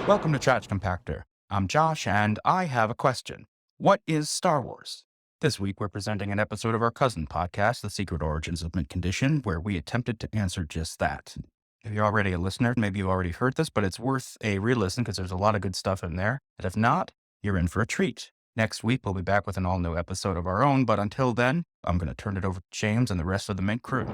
Welcome to Chat Compactor. I'm Josh, and I have a question. What is Star Wars? This week, we're presenting an episode of our cousin podcast, The Secret Origins of Mint Condition, where we attempted to answer just that. If you're already a listener, maybe you already heard this, but it's worth a re-listen because there's a lot of good stuff in there. And if not, you're in for a treat. Next week, we'll be back with an all-new episode of our own, but until then, I'm going to turn it over to James and the rest of the Mint crew.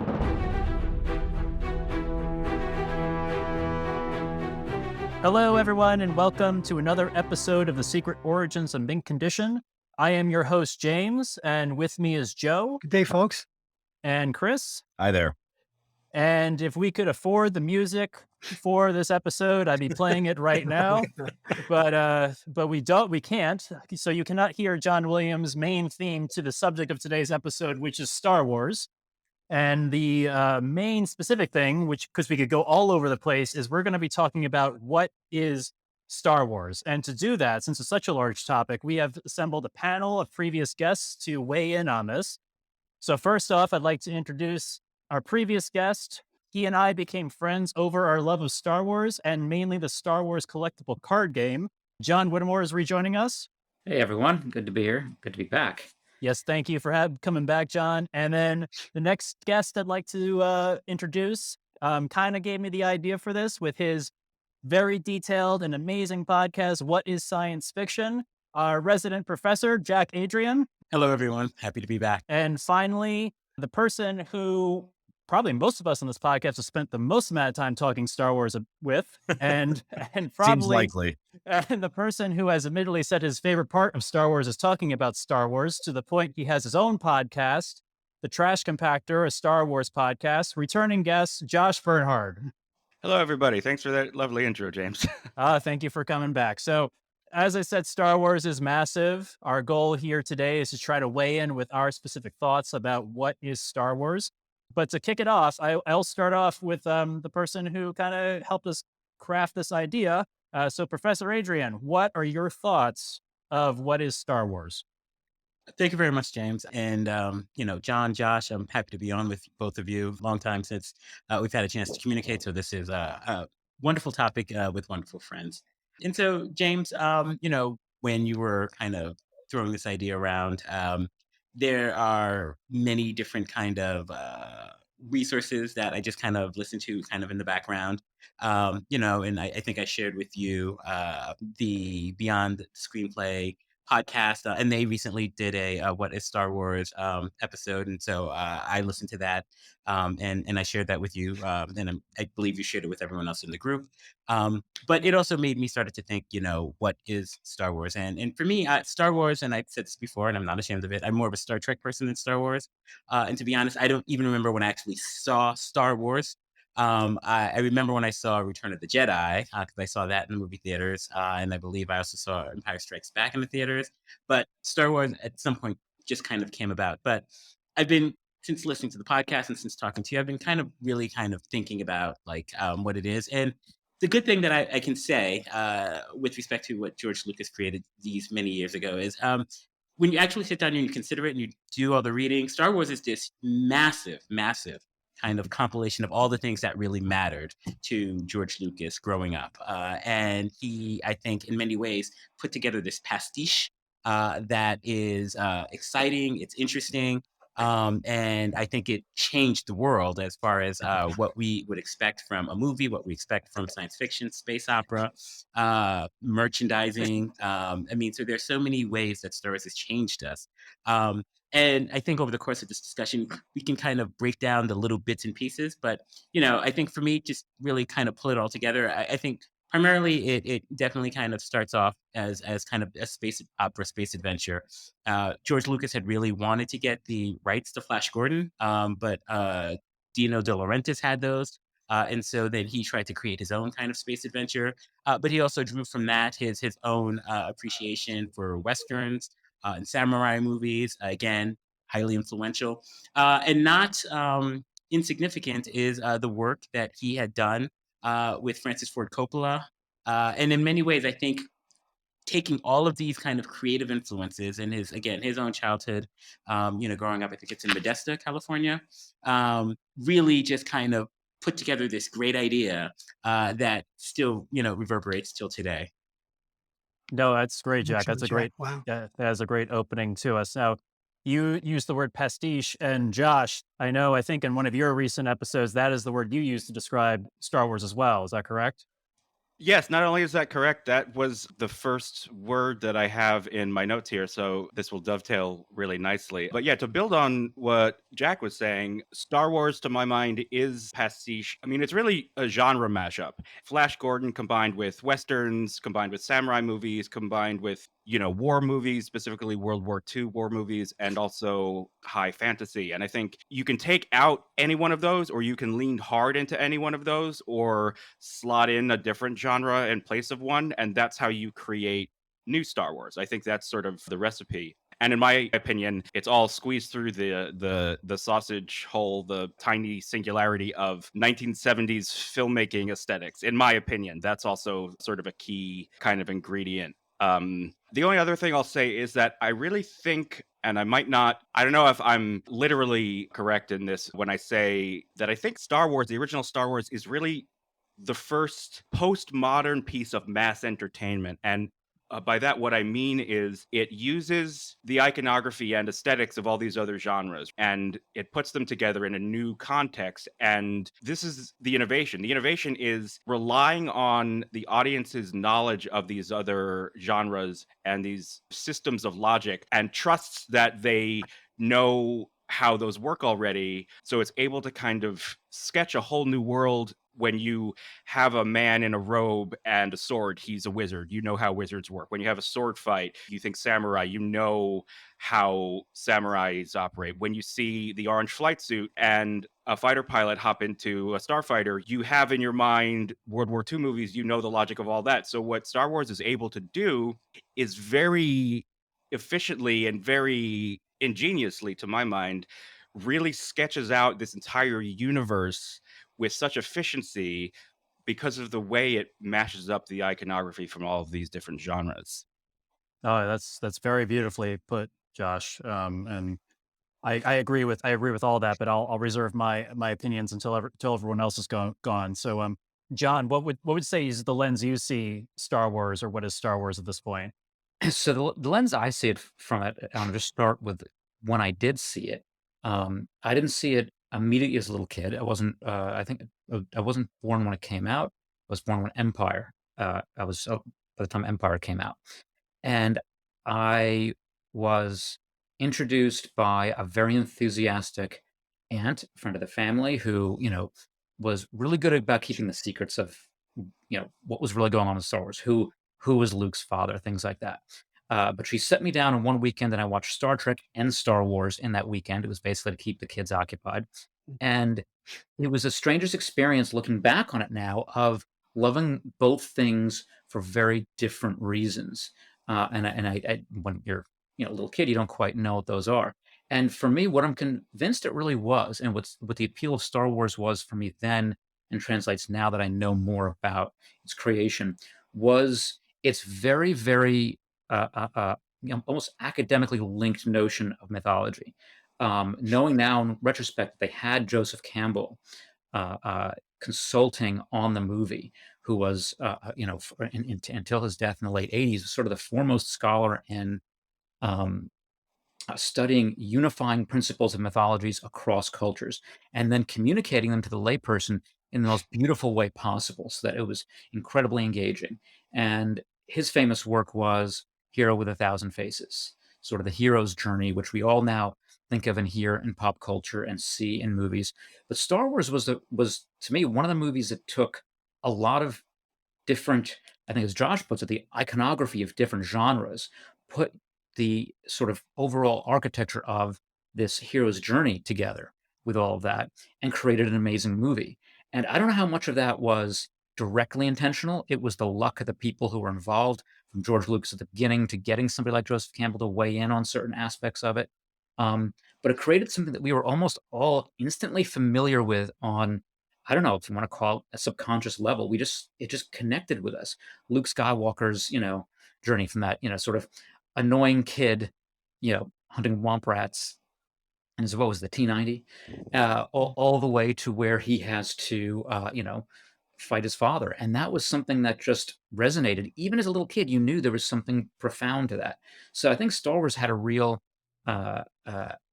Hello, everyone, and welcome to another episode of The Secret Origins of Mint Condition. I am your host, James, and with me is Joe. Good day, folks. And Chris. Hi there. And if we could afford the music for this episode, I'd be playing it right now. But we can't. So you cannot hear John Williams' main theme to the subject of today's episode, which is Star Wars. And the main specific thing, which, because we could go all over the place, is we're going to be talking about what is Star Wars. And to do that, since it's such a large topic, we have assembled a panel of previous guests to weigh in on this. So first off, I'd like to introduce our previous guest. He and I became friends over our love of Star Wars and mainly the Star Wars collectible card game. John Whittemore is rejoining us. Hey, everyone. Good to be here. Good to be back. Yes, thank you for coming back, John. And then the next guest I'd like to introduce kind of gave me the idea for this with his very detailed and amazing podcast, What is Science Fiction? Our resident professor, Jack Adrian. Hello, everyone. Happy to be back. And finally, the person who probably most of us on this podcast have spent the most amount of time talking Star Wars with, and probably Seems likely. And the person who has admittedly said his favorite part of Star Wars is talking about Star Wars to the point he has his own podcast, The Trash Compactor, a Star Wars podcast. Returning guest, Josh Bernhard. Hello, everybody. Thanks for that lovely intro, James. Thank you for coming back. So, as I said, Star Wars is massive. Our goal here today is to try to weigh in with our specific thoughts about what is Star Wars. But to kick it off, I'll start off with the person who kind of helped us craft this idea. So, Professor Adrian, what are your thoughts of what is Star Wars? Thank you very much, James. And, John, Josh, I'm happy to be on with both of you. Long time since we've had a chance to communicate. So this is a wonderful topic with wonderful friends. And so, James, when you were kind of throwing this idea around, there are many different kind of resources that I just kind of listen to kind of in the background, and I think I shared with you the Beyond Screenplay podcast, and they recently did a What is Star Wars episode. And so I listened to that and I shared that with you. And I believe you shared it with everyone else in the group. But it also made me started to think, what is Star Wars? And for me, Star Wars, and I've said this before, and I'm not ashamed of it, I'm more of a Star Trek person than Star Wars. And to be honest, I don't even remember when I actually saw Star Wars. I remember when I saw Return of the Jedi, because I saw that in the movie theaters. And I believe I also saw Empire Strikes Back in the theaters. But Star Wars at some point just kind of came about. But I've been, since listening to the podcast and since talking to you, I've been kind of really kind of thinking about what it is. And the good thing that I can say with respect to what George Lucas created these many years ago is when you actually sit down and you consider it and you do all the reading, Star Wars is this massive, massive kind of compilation of all the things that really mattered to George Lucas growing up. And he, I think, in many ways, put together this pastiche that is exciting, it's interesting, and I think it changed the world as far as what we would expect from a movie, what we expect from science fiction, space opera, merchandising. So there's so many ways that Star Wars has changed us. And I think over the course of this discussion, we can kind of break down the little bits and pieces. But, I think for me, just really kind of pull it all together. I think primarily it definitely kind of starts off as kind of a space opera, space adventure. George Lucas had really wanted to get the rights to Flash Gordon, but Dino De Laurentiis had those. And so then he tried to create his own kind of space adventure. But he also drew from that his own appreciation for Westerns and samurai movies. Again, highly influential. And not insignificant is the work that he had done with Francis Ford Coppola. And in many ways, I think taking all of these kind of creative influences and his own childhood, growing up, I think it's in Modesto, California, really just kind of put together this great idea that still, reverberates till today. No, that's great, Jack. Excellent, That's a Jack. great Wow. that is a great opening to us. Now, you used the word pastiche, and Josh, I think in one of your recent episodes, that is the word you used to describe Star Wars as well. Is that correct? Yes, not only is that correct, that was the first word that I have in my notes here, so this will dovetail really nicely. But yeah, to build on what Jack was saying, Star Wars, to my mind, is pastiche. I mean, it's really a genre mashup. Flash Gordon combined with Westerns, combined with samurai movies, combined with, war movies, specifically World War II war movies, and also high fantasy. And I think you can take out any one of those, or you can lean hard into any one of those, or slot in a different genre in place of one, and that's how you create new Star Wars. I think that's sort of the recipe. And in my opinion, it's all squeezed through the sausage hole, the tiny singularity of 1970s filmmaking aesthetics. In my opinion, that's also sort of a key kind of ingredient. The only other thing I'll say is that I really think, and I don't know if I'm literally correct in this when I say that I think Star Wars, the original Star Wars, is really the first postmodern piece of mass entertainment. And by that, what I mean is it uses the iconography and aesthetics of all these other genres and it puts them together in a new context. And this is the innovation. The innovation is relying on the audience's knowledge of these other genres and these systems of logic and trusts that they know how those work already. So it's able to kind of sketch a whole new world. When you have a man in a robe and a sword, he's a wizard. You know how wizards work. When you have a sword fight, you think samurai, you know how samurais operate. When you see the orange flight suit and a fighter pilot hop into a starfighter, you have in your mind World War II movies, you know the logic of all that. So what Star Wars is able to do is very efficiently and very ingeniously, to my mind, really sketches out this entire universe with such efficiency because of the way it mashes up the iconography from all of these different genres. Oh, that's very beautifully put, Josh. And I agree with all that, but I'll reserve my opinions until everyone else is gone. So, John, what would you say is the lens you see Star Wars, or what is Star Wars at this point? So the lens I see it from it, I'll just start with when I did see it. I didn't see it immediately as a little kid. I wasn't. I wasn't born when it came out. I was born when Empire. I was by the time Empire came out, and I was introduced by a very enthusiastic aunt, friend of the family, who was really good about keeping the secrets of what was really going on in Star Wars, who was Luke's father, things like that. But she set me down on one weekend and I watched Star Trek and Star Wars in that weekend. It was basically to keep the kids occupied. And it was a stranger's experience looking back on it now of loving both things for very different reasons. When you're a little kid, you don't quite know what those are. And for me, what I'm convinced it really was, and what the appeal of Star Wars was for me then, and translates now that I know more about its creation, was its very, very almost academically linked notion of mythology. Knowing now in retrospect that they had Joseph Campbell consulting on the movie, who was, until his death in the late 80s, sort of the foremost scholar in um, studying unifying principles of mythologies across cultures and then communicating them to the layperson in the most beautiful way possible so that it was incredibly engaging. And his famous work was Hero with a Thousand Faces, sort of the hero's journey, which we all now think of and hear in pop culture and see in movies. But Star Wars was to me one of the movies that took a lot of different, I think as Josh puts it, the iconography of different genres, put the sort of overall architecture of this hero's journey together with all of that and created an amazing movie. And I don't know how much of that was directly intentional. It was the luck of the people who were involved, from George Lucas at the beginning to getting somebody like Joseph Campbell to weigh in on certain aspects of it. But it created something that we were almost all instantly familiar with on, I don't know if you want to call it a subconscious level. It just connected with us. Luke Skywalker's, journey from that, sort of annoying kid, hunting womp rats and as well as the T90, all the way to where he has to, fight his father. And that was something that just resonated. Even as a little kid, you knew there was something profound to that. So I think Star Wars had a real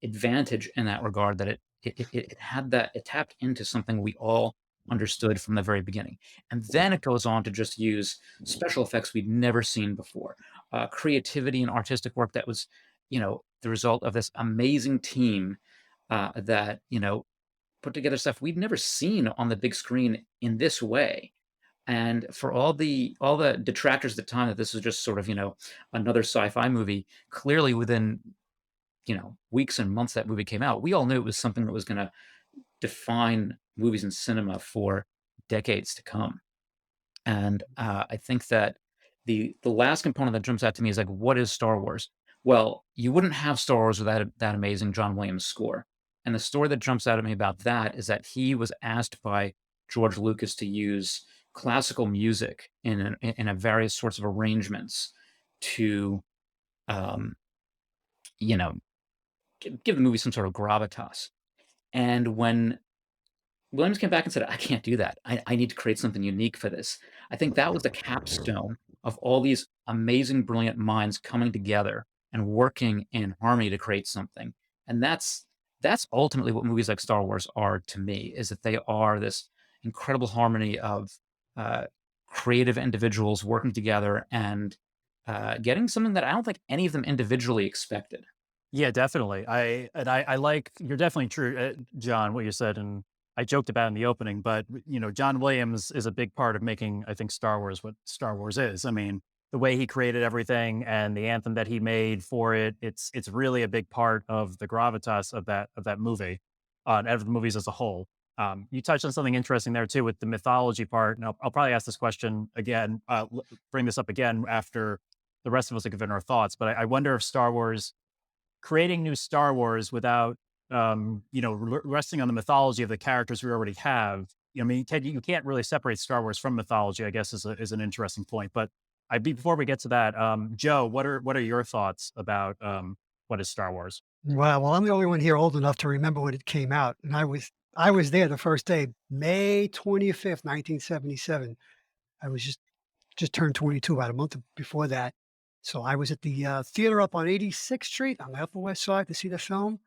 advantage in that regard, that it had that, it tapped into something we all understood from the very beginning. And then it goes on to just use special effects we'd never seen before, creativity and artistic work that was, the result of this amazing team that, put together stuff we'd never seen on the big screen in this way. And for all the detractors at the time that this was just sort of, another sci-fi movie, clearly within, weeks and months that movie came out, we all knew it was something that was going to define movies and cinema for decades to come. And I think that the last component that jumps out to me is like, what is Star Wars? Well, you wouldn't have Star Wars without that amazing John Williams score. And the story that jumps out at me about that is that he was asked by George Lucas to use classical music in a various sorts of arrangements to, um, you know, give the movie some sort of gravitas. And when Williams came back and said, I can't do that. I need to create something unique for this. I think that was the capstone of all these amazing, brilliant minds coming together and working in harmony to create something. And that's ultimately what movies like Star Wars are to me, is that they are this incredible harmony of uh, creative individuals working together and getting something that I don't think any of them individually expected. Yeah, definitely. I like, you're definitely true, John, what you said, and I joked about in the opening, but John Williams is a big part of making, I think, Star Wars what Star Wars is. I mean, the way he created everything and the anthem that he made for it, it's really a big part of the gravitas of that movie, and of the movies as a whole. You touched on something interesting there too with the mythology part, and I'll probably ask this question again, bring this up again after the rest of us have given our thoughts. But I wonder if Star Wars, creating new Star Wars without, resting on the mythology of the characters we already have. I mean, you can't really separate Star Wars from mythology, I guess, is an interesting point. But before we get to that, Joe, what are your thoughts about what is Star Wars? Wow, well, I'm the only one here old enough to remember when it came out, and I was there the first day, May 25th, 1977. I was just turned 22 about a month before that. So I was at the theater up on 86th Street on the Upper West Side to see the film.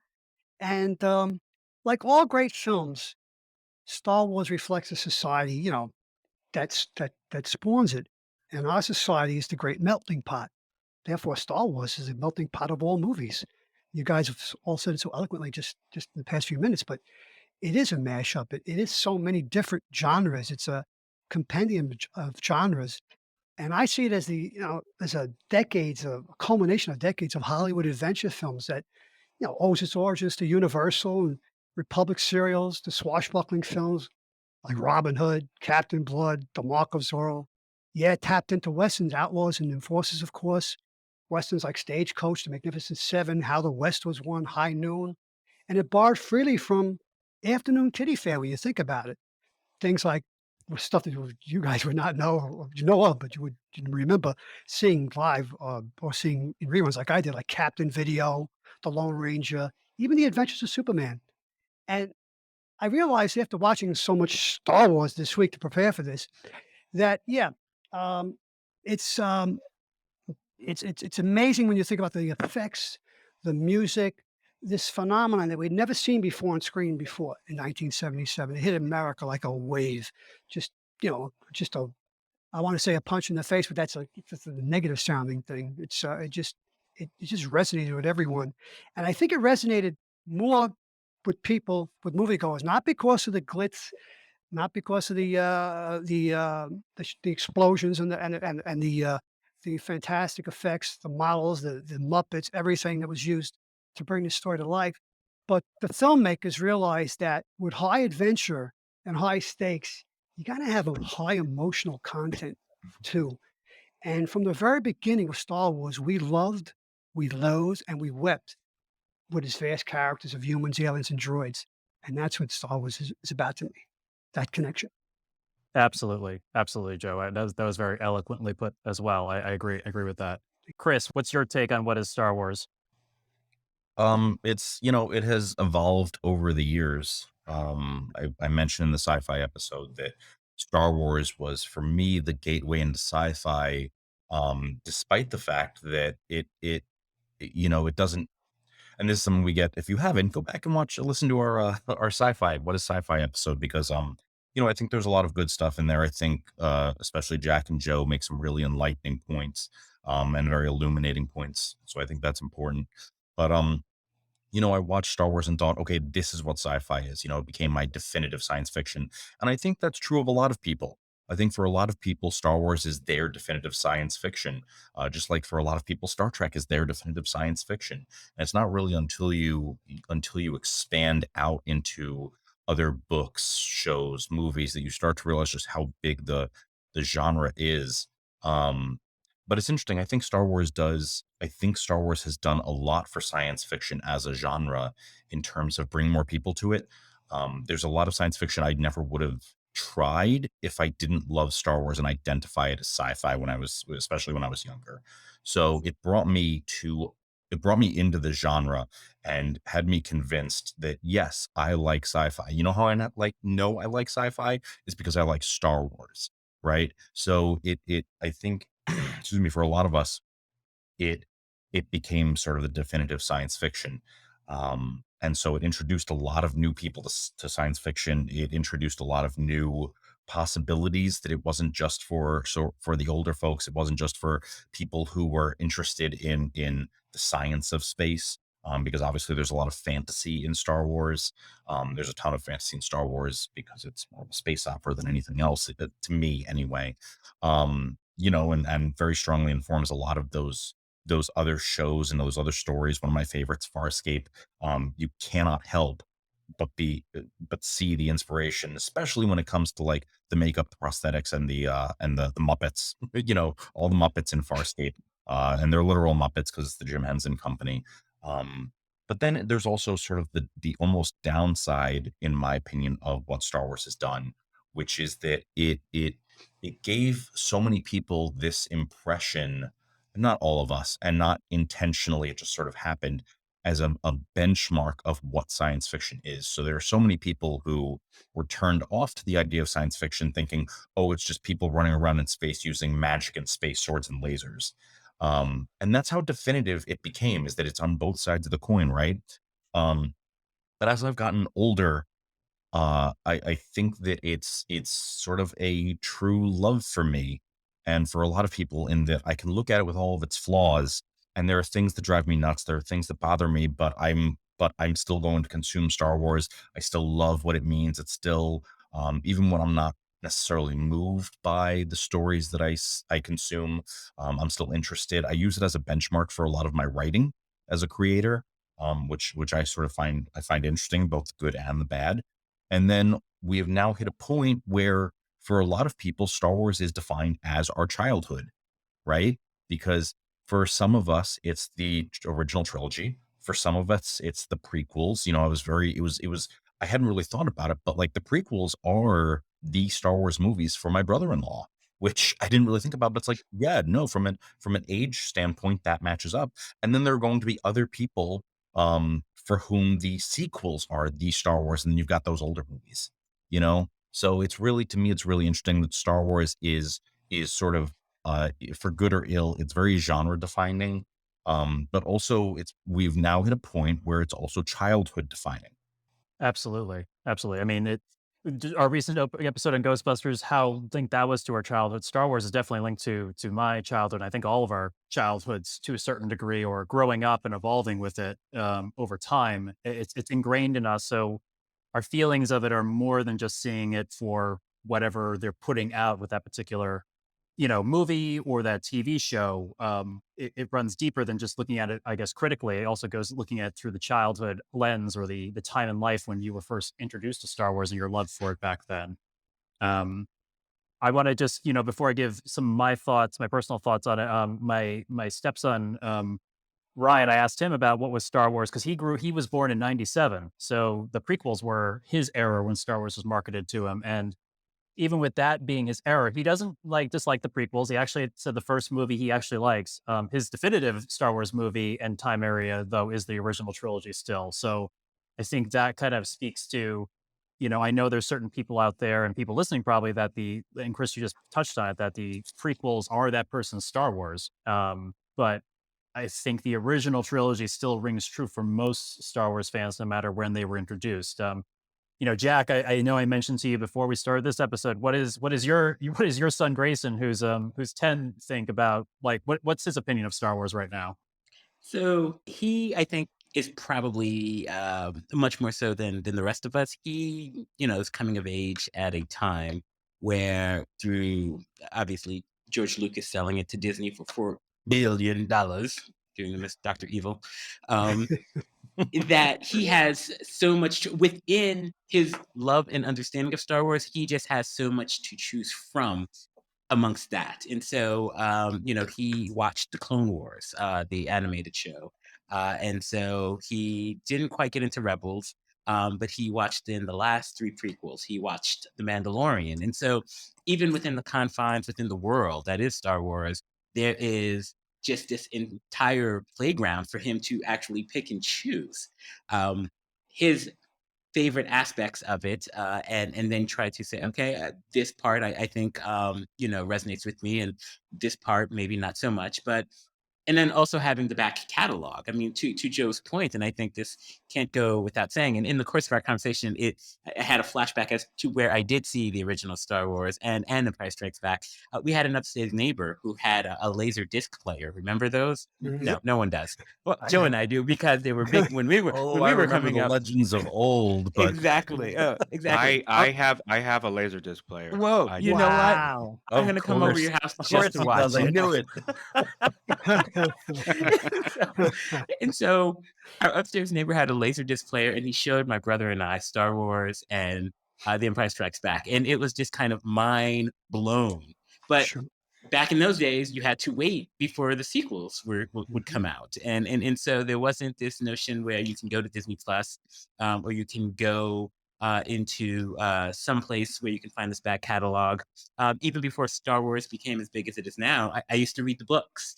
And like all great films, Star Wars reflects a society, that spawns it. And our society is the great melting pot. Therefore, Star Wars is a melting pot of all movies. You guys have all said it so eloquently just in the past few minutes, but it is a mashup. It is so many different genres. It's a compendium of genres, and I see it as as a culmination of decades of Hollywood adventure films that owes its origins to Universal and Republic serials, to swashbuckling films like Robin Hood, Captain Blood, The Mark of Zorro. Yeah, it tapped into westerns, Outlaws and Enforcers, of course. Westerns like Stagecoach, The Magnificent Seven, How the West Was Won, High Noon. And it borrowed freely from afternoon kiddie fare when you think about it. Things like stuff that you guys would not know or you know of, but you remember seeing live or seeing in reruns like I did, like Captain Video, The Lone Ranger, even The Adventures of Superman. And I realized after watching so much Star Wars this week to prepare for this that yeah, um, it's it's amazing when you think about the effects, the music, this phenomenon that we'd never seen before on screen before in 1977. It hit America like a wave. Just, just a, I want to say a punch in the face, but that's a negative sounding thing. It just resonated with everyone. And I think it resonated more with people, with moviegoers, not because of the glitz, not because of the explosions and the fantastic effects, the models, the Muppets, everything that was used to bring the story to life. But the filmmakers realized that with high adventure and high stakes, you got to have a high emotional content too. And from the very beginning of Star Wars, we loved, we loathed, and we wept with its vast characters of humans, aliens, and droids. And that's what Star Wars is about to me. That connection. Absolutely, absolutely, Joe. That was very eloquently put as well. I agree with that. Chris, what's your take on what is Star Wars? It's it has evolved over the years. I mentioned in the sci-fi episode that Star Wars was for me the gateway into sci-fi. Despite the fact that it doesn't. And this is something we get. If you haven't, go back and listen to our our sci-fi. What is sci-fi episode? Because I think there's a lot of good stuff in there. I think especially Jack and Joe make some really enlightening points, and very illuminating points. So I think that's important. But I watched Star Wars and thought, okay, this is what sci-fi is. It became my definitive science fiction. And I think that's true of a lot of people. I think for a lot of people, Star Wars is their definitive science fiction. Just like for a lot of people, Star Trek is their definitive science fiction. And it's not really until you expand out into other books, shows, movies that you start to realize just how big the genre is. Um, but it's interesting. I think Star Wars has done a lot for science fiction as a genre in terms of bringing more people to it. There's a lot of science fiction I never would have tried if I didn't love Star Wars and identify it as sci-fi especially when I was younger. So it brought me into the genre and had me convinced that yes, I like sci-fi. You know how I not like know I like sci-fi is because I like Star Wars, right? So I think excuse me, for a lot of us, it it became sort of the definitive science fiction. And so it introduced a lot of new people to science fiction. It introduced a lot of new possibilities that it wasn't just for the older folks. It wasn't just for people who were interested in the science of space. Because obviously there's a lot of fantasy in Star Wars. There's a ton of fantasy in Star Wars because it's more of a space opera than anything else, to me anyway. And very strongly informs a lot of those other shows and those other stories. One of my favorites, Farscape. You cannot help but see the inspiration, especially when it comes to like the makeup, the prosthetics, and the Muppets. All the Muppets in Farscape, and they're literal Muppets because it's the Jim Henson Company. Um, but then there's also sort of the almost downside, in my opinion, of what Star Wars has done, which is that it gave so many people this impression, not all of us, and not intentionally, it just sort of happened as a benchmark of what science fiction is. So there are so many people who were turned off to the idea of science fiction thinking, oh, it's just people running around in space using magic and space swords and lasers. And that's how definitive it became, is that it's on both sides of the coin, right? Um, but as I've gotten older, I think that it's sort of a true love for me and for a lot of people, in that I can look at it with all of its flaws, and there are things that drive me nuts. There are things that bother me, but I'm still going to consume Star Wars. I still love what it means. It's still, even when I'm not necessarily moved by the stories that I consume, I'm still interested. I use it as a benchmark for a lot of my writing as a creator, which I find interesting, both the good and the bad. And then we have now hit a point where, for a lot of people, Star Wars is defined as our childhood, right? Because for some of us, it's the original trilogy. For some of us, it's the prequels. I hadn't really thought about it, but like the prequels are the Star Wars movies for my brother-in-law, which I didn't really think about. But it's like, yeah, no, from an age standpoint, that matches up. And then there are going to be other people for whom the sequels are the Star Wars, and then you've got those older movies, So it's really, to me, it's really interesting that Star Wars is sort of, for good or ill, it's very genre defining. But also we've now hit a point where it's also childhood defining. Absolutely, absolutely. I mean, our recent episode on Ghostbusters, how linked that was to our childhood. Star Wars is definitely linked to my childhood. I think all of our childhoods, to a certain degree, or growing up and evolving with it over time. It's ingrained in us. So our feelings of it are more than just seeing it for whatever they're putting out with that particular movie or that TV show. It runs deeper than just looking at it, I guess, critically. It also goes looking at it through the childhood lens, or the time in life when you were first introduced to Star Wars and your love for it back then. Um, I want to just, before I give some of my thoughts, my personal thoughts on it, my stepson, Ryan, I asked him about what was Star Wars, because he was born in '97. So the prequels were his era when Star Wars was marketed to him. And even with that being his error, he doesn't dislike the prequels. He actually said the first movie he actually likes. His definitive Star Wars movie and time area, though, is the original trilogy still. So I think that kind of speaks to, I know there's certain people out there and people listening probably and Chris, you just touched on it, that the prequels are that person's Star Wars. But I think the original trilogy still rings true for most Star Wars fans, no matter when they were introduced. Jack, I know I mentioned to you before we started this episode. What is your son Grayson, who's 10, think about, what's his opinion of Star Wars right now? So he, I think, is probably much more so than the rest of us. He, is coming of age at a time where, through obviously George Lucas selling it to Disney for $4 billion, doing the Miss Dr. Evil, that he has so much within his love and understanding of Star Wars. He just has so much to choose from amongst that. And so, he watched the Clone Wars, the animated show. And so he didn't quite get into Rebels, but he watched in the last three prequels. He watched The Mandalorian. And so, even within the confines, within the world that is Star Wars, there is just this entire playground for him to actually pick and choose. His favorite aspects of it, and then try to say, okay, this part I think resonates with me, and this part maybe not so much. But and then also having the back catalog. I mean, to Joe's point, and I think this can't go without saying. And in the course of our conversation, I had a flashback as to where I did see the original Star Wars and The Price Strikes Back. We had an upstairs neighbor who had a laser disc player. Remember those? No, no one does. Well, I Joe know. and I do, because they were big when we were Oh, I remember coming the up. legends of old, but Exactly. Exactly. I have a laser disc player. Whoa, I you do. know what? Wow. I'm of gonna come over to course, your house of just course to he watch does. I it. knew it. And so our upstairs neighbor had a laser disc player, and he showed my brother and I Star Wars and The Empire Strikes Back, and it was just kind of mind blown. But Sure. back in those days, you had to wait before the sequels would come out, and so there wasn't this notion where you can go to Disney Plus, or you can go into some place where you can find this back catalog. Even before Star Wars became as big as it is now, I used to read the books.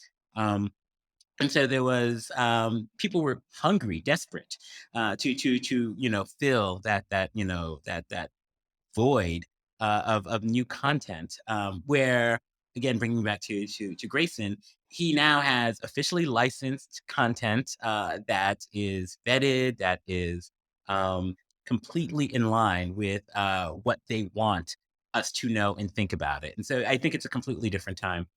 And so there was people were hungry, desperate to fill that void of new content. Where, again, bringing back to Grayson, he now has officially licensed content that is vetted, that is completely in line with what they want us to know and think about it. And so I think it's a completely different time.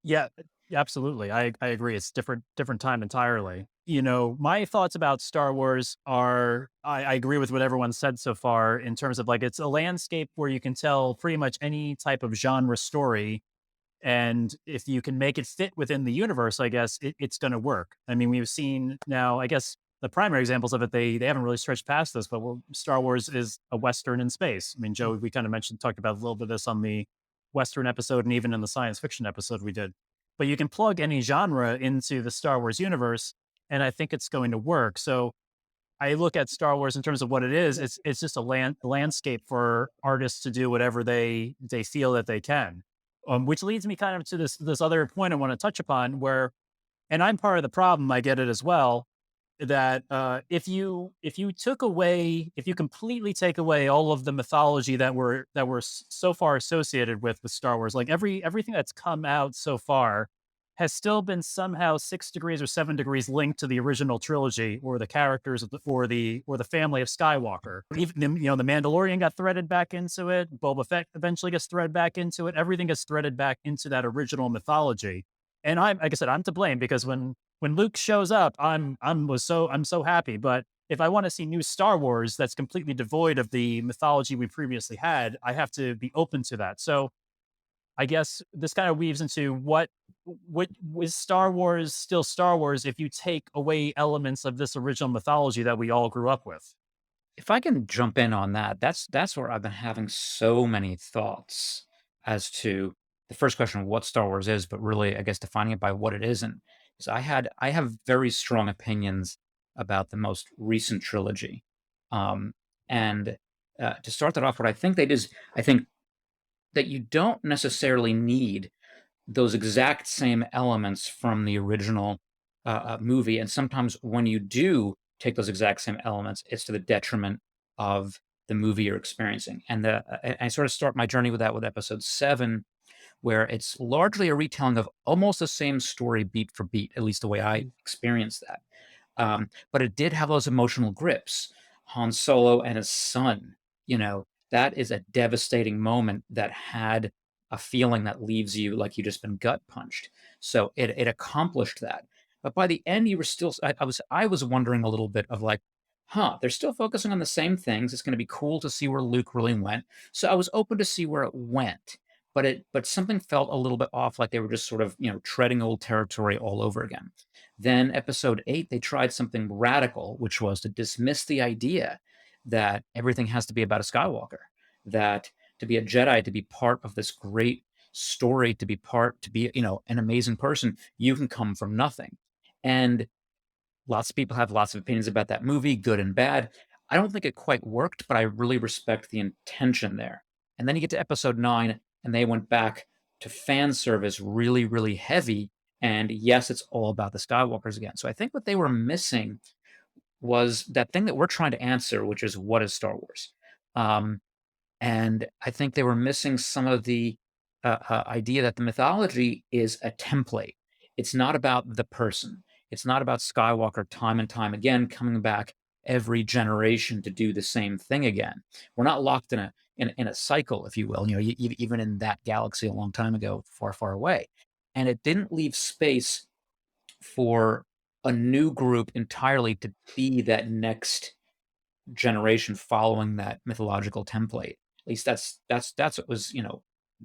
Yeah, absolutely. I agree. It's different time entirely. My thoughts about Star Wars are, I agree with what everyone said so far, in terms of, it's a landscape where you can tell pretty much any type of genre story. And if you can make it fit within the universe, I guess it's going to work. I mean, we've seen now, I guess the primary examples of it, they haven't really stretched past this, but Star Wars is a Western in space. I mean, Joe, we kind of talked about a little bit of this on the Western episode and even in the science fiction episode we did. But you can plug any genre into the Star Wars universe, and I think it's going to work. So I look at Star Wars in terms of what it is. It's just a landscape for artists to do whatever they feel that they can. Which leads me kind of to this other point I want to touch upon, where, and I'm part of the problem. I get it as well. That if you completely take away all of the mythology that we're so far associated with Star Wars, like everything that's come out so far has still been somehow 6 degrees or 7 degrees linked to the original trilogy, or the characters of or the family of Skywalker. Even the Mandalorian got threaded back into it. Boba Fett eventually gets threaded back into it. Everything gets threaded back into that original mythology. And like I said, I'm to blame, because when Luke shows up, I'm so happy. But if I want to see new Star Wars that's completely devoid of the mythology we previously had, I have to be open to that. So I guess this kind of weaves into what was Star Wars still Star Wars if you take away elements of this original mythology that we all grew up with? If I can jump in on that, that's where I've been having so many thoughts as to the first question of what Star Wars is, but really, I guess, defining it by what it isn't. Because I have very strong opinions about the most recent trilogy, and to start that off, what I think they did is, I think that you don't necessarily need those exact same elements from the original movie. And sometimes when you do take those exact same elements, it's to the detriment of the movie you're experiencing. And I sort of start my journey with that with episode 7, where it's largely a retelling of almost the same story beat for beat, at least the way I experienced that. But it did have those emotional grips. Han Solo and his son, that is a devastating moment that had a feeling that leaves you like you just been gut punched. So it accomplished that. But by the end, you were still. I was wondering a little bit of like, they're still focusing on the same things. It's going to be cool to see where Luke really went. So I was open to see where it went, but something felt a little bit off, like they were just sort of treading old territory all over again. Then episode 8, they tried something radical, which was to dismiss the idea that everything has to be about a Skywalker, that to be a Jedi, to be part of this great story, to be an amazing person, you can come from nothing. And lots of people have lots of opinions about that movie, good and bad. I don't think it quite worked, but I really respect the intention there. And then you get to episode 9, and they went back to fan service really, really heavy. And yes, it's all about the Skywalkers again. So I think what they were missing was that thing that we're trying to answer, which is, what is Star Wars? And I think they were missing some of the idea that the mythology is a template. It's not about the person. It's not about Skywalker time and time again coming back every generation to do the same thing again. We're not locked in a cycle, if you will. Even in that galaxy a long time ago, far, far away, and it didn't leave space for a new group entirely to be that next generation following that mythological template. At least that's what was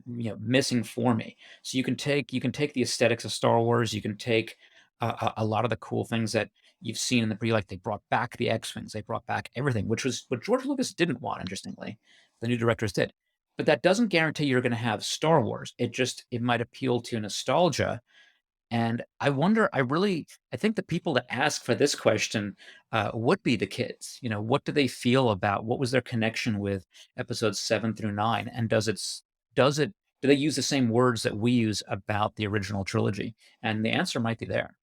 missing for me. So you can take the aesthetics of Star Wars. You can take a lot of the cool things that you've seen in the pre, like they brought back the X-wings, they brought back everything, which was what George Lucas didn't want. Interestingly, the new directors did, but that doesn't guarantee you're going to have Star Wars. It might appeal to nostalgia. And I think the people that ask for this question would be the kids. What do they feel about, what was their connection with episodes 7 through 9? And do they use the same words that we use about the original trilogy? And the answer might be there.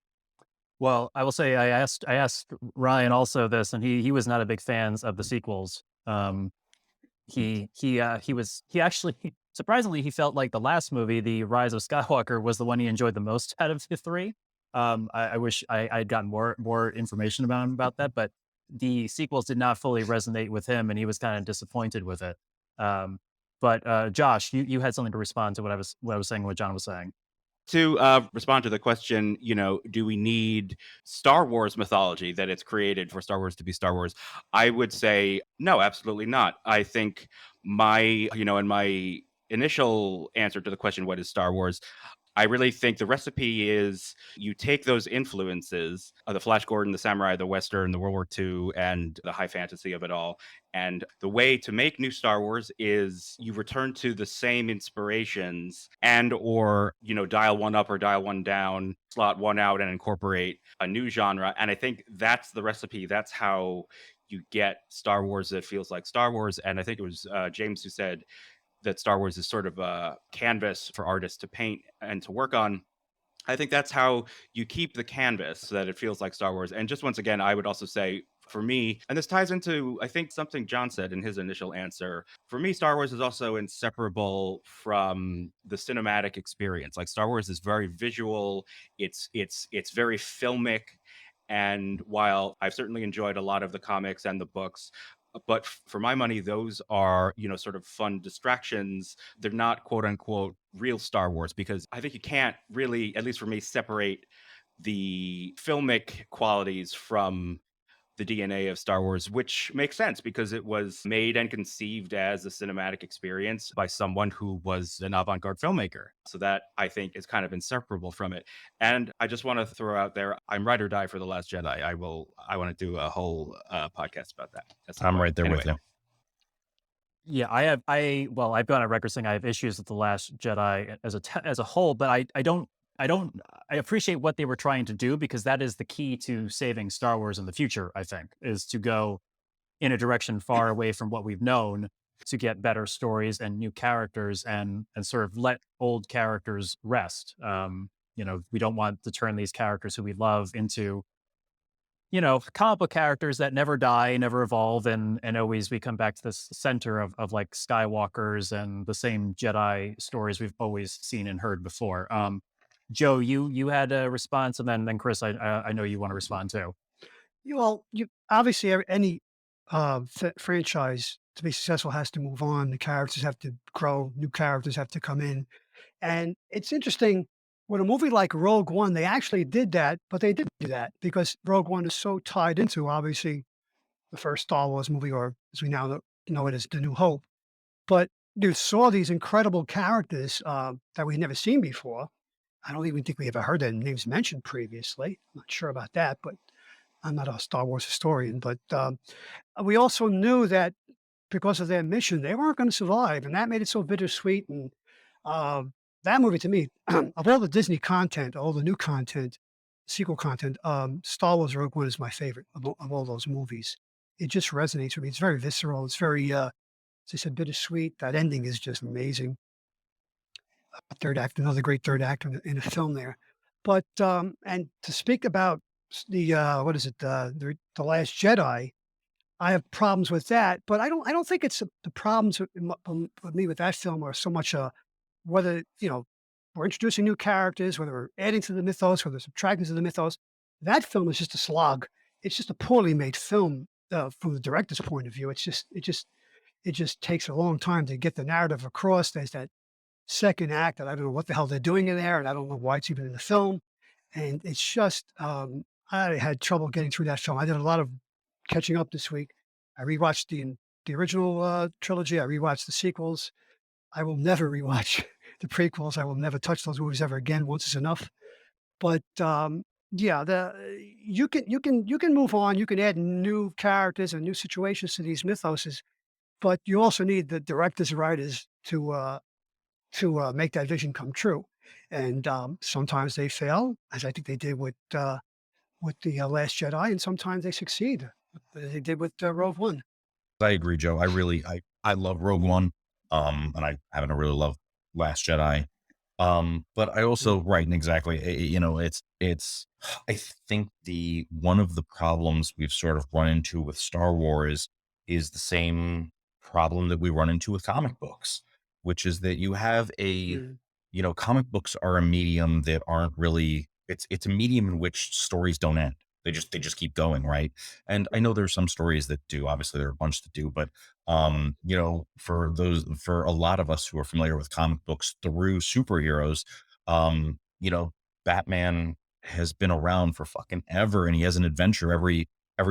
Well, I will say I asked Ryan also this, and he was not a big fan of the sequels. He actually surprisingly he felt like the last movie, The Rise of Skywalker, was the one he enjoyed the most out of the three. I wish I'd gotten more information about him about that, but the sequels did not fully resonate with him, and he was kind of disappointed with it. But Josh, you had something to respond to what I was saying, what John was saying. To respond to the question, do we need Star Wars mythology that it's created for Star Wars to be Star Wars? I would say no, absolutely not. I think in my initial answer to the question, what is Star Wars? I really think the recipe is you take those influences of the Flash Gordon, the samurai, the Western, the World War II, and the high fantasy of it all. And the way to make new Star Wars is you return to the same inspirations or dial one up or dial one down, slot one out and incorporate a new genre. And I think that's the recipe. That's how you get Star Wars that feels like Star Wars. And I think it was James who said that Star Wars is sort of a canvas for artists to paint and to work on. I think that's how you keep the canvas so that it feels like Star Wars. And just once again, I would also say for me, and this ties into, I think, something John said in his initial answer. For me, Star Wars is also inseparable from the cinematic experience. Like Star Wars is very visual. It's very filmic. And while I've certainly enjoyed a lot of the comics and the books, but for my money, those are, sort of fun distractions. They're not quote unquote real Star Wars, because I think you can't really, at least for me, separate the filmic qualities from the DNA of Star Wars, which makes sense because it was made and conceived as a cinematic experience by someone who was an avant-garde filmmaker. So that, I think, is kind of inseparable from it. And I just want to throw out there, I'm ride or die for The Last Jedi. I want to do a whole podcast about that. I'm right there with you. Yeah, I've gone on record saying I have issues with The Last Jedi as a whole, but I appreciate what they were trying to do, because that is the key to saving Star Wars in the future, I think, is to go in a direction far away from what we've known to get better stories and new characters, and sort of let old characters rest. We don't want to turn these characters who we love into, comic book characters that never die, never evolve, and always we come back to this center of like Skywalkers and the same Jedi stories we've always seen and heard before. Joe, you had a response, and then Chris, I know you want to respond too. Well, you obviously any franchise to be successful has to move on. The characters have to grow. New characters have to come in, and it's interesting with a movie like Rogue One. They actually did that, but they didn't do that because Rogue One is so tied into obviously the first Star Wars movie, or as we now know it as The New Hope. But you saw these incredible characters that we'd never seen before. I don't even think we ever heard their names mentioned previously. I'm not sure about that, but I'm not a Star Wars historian. But we also knew that because of their mission, they weren't going to survive, and that made it so bittersweet. And uh, that movie, to me, of all the Disney content, all the new content, sequel content, Star Wars Rogue One is my favorite of all those movies. It just resonates with me. It's very visceral. It's very, as I said, bittersweet. That ending is just amazing. Third act, another great third act in a film there. But and to speak about the what is it, the Last Jedi, I have problems with that, but I don't think it's the problems with me with that film are so much whether we're introducing new characters, whether we're adding to the mythos, whether we're subtracting to the mythos. That film is just a slog. It's just a poorly made film from the director's point of view. It just takes a long time to get the narrative across. There's that second act that I don't know what the hell they're doing in there, and I don't know why it's even in the film. And it's just I had trouble getting through that film. I did a lot of catching up this week. I rewatched the original trilogy. I rewatched the sequels. I will never rewatch the prequels. I will never touch those movies ever again. Once is enough. But yeah, you can move on. You can add new characters and new situations to these mythoses, but you also need the directors, and writers to make that vision come true. And sometimes they fail, as I think they did with the Last Jedi, and sometimes they succeed, as they did with Rogue One. I agree, Joe. I love Rogue One, and I happen to really love Last Jedi. But I also right and exactly, it's I think the one of the problems we've sort of run into with Star Wars is the same problem that we run into with comic books, which is that you have Mm. comic books are a medium that aren't really it's a medium in which stories don't end. They just keep going, right? And I know there's some stories that do, obviously there are a bunch that do, but for a lot of us who are familiar with comic books through superheroes, um, you know, Batman has been around for fucking ever, and he has an adventure every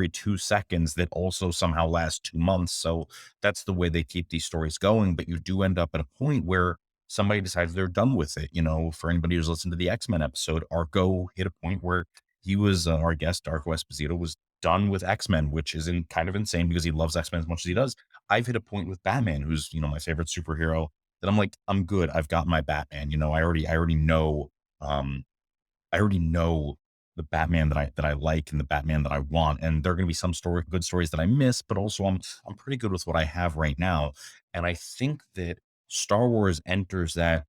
2 seconds that also somehow lasts 2 months. So that's the way they keep these stories going. But you do end up at a point where somebody decides they're done with it. For anybody who's listened to the X-Men episode, Arco hit a point where he was our guest, Darko Esposito, was done with X-Men, which is kind of insane because he loves X-Men as much as he does. I've hit a point with Batman, who's my favorite superhero, that I'm like, I'm good. I've got my Batman. I already know. I already know the Batman that I like and the Batman that I want. And there are going to be some good stories that I miss, but also I'm pretty good with what I have right now. And I think that Star Wars enters that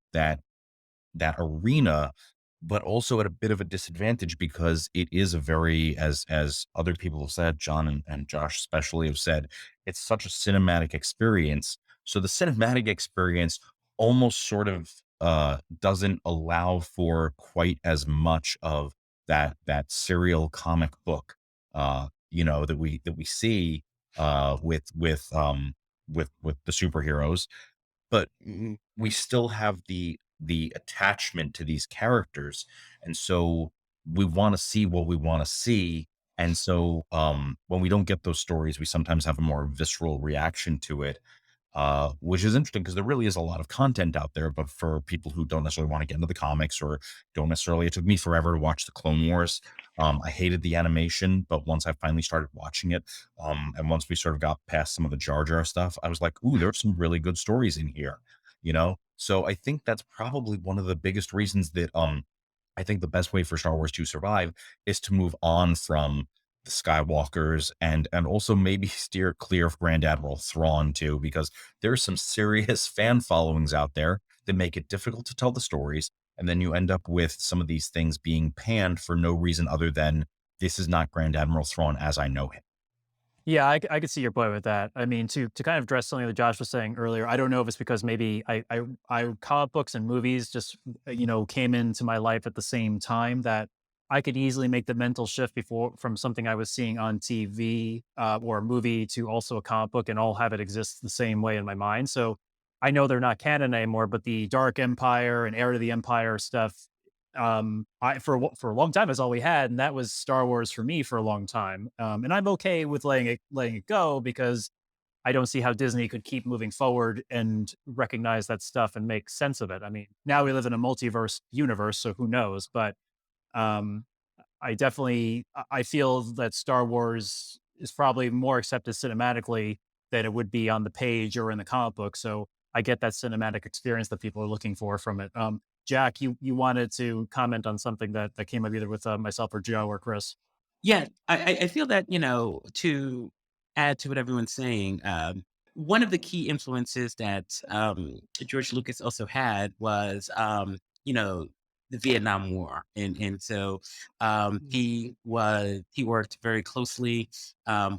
arena, but also at a bit of a disadvantage because it is a very, as other people have said, John and Josh especially have said, it's such a cinematic experience. So the cinematic experience almost sort of doesn't allow for quite as much of that serial comic book that we see with the superheroes, but we still have the attachment to these characters, and so we want to see what we want to see. And so when we don't get those stories, we sometimes have a more visceral reaction to it, which is interesting because there really is a lot of content out there. But for people who don't necessarily want to get into the comics or don't necessarily, it took me forever to watch the Clone Wars. I hated the animation, but once I finally started watching it, and once we sort of got past some of the Jar Jar stuff, I was like, ooh, there's some really good stories in here, So I think that's probably one of the biggest reasons that I think the best way for Star Wars to survive is to move on from the Skywalkers, and also maybe steer clear of Grand Admiral Thrawn too, because there's some serious fan followings out there that make it difficult to tell the stories. And then you end up with some of these things being panned for no reason other than this is not Grand Admiral Thrawn as I know him. Yeah, I could see your point with that. I mean, to kind of address something that Josh was saying earlier, I don't know if it's because maybe I comic books and movies just came into my life at the same time that I could easily make the mental shift before from something I was seeing on TV or a movie to also a comic book and all have it exist the same way in my mind. So I know they're not canon anymore, but the Dark Empire and Heir to the Empire stuff I for a long time is all we had, and that was Star Wars for me for a long time. And I'm okay with letting it go because I don't see how Disney could keep moving forward and recognize that stuff and make sense of it. I mean, now we live in a multiverse universe, so who knows? But um, I feel that Star Wars is probably more accepted cinematically than it would be on the page or in the comic book. So I get that cinematic experience that people are looking for from it. Jack, you wanted to comment on something that came up either with myself or Joe or Chris. Yeah, I feel that, to add to what everyone's saying, one of the key influences that George Lucas also had was, the Vietnam War, and so he worked very closely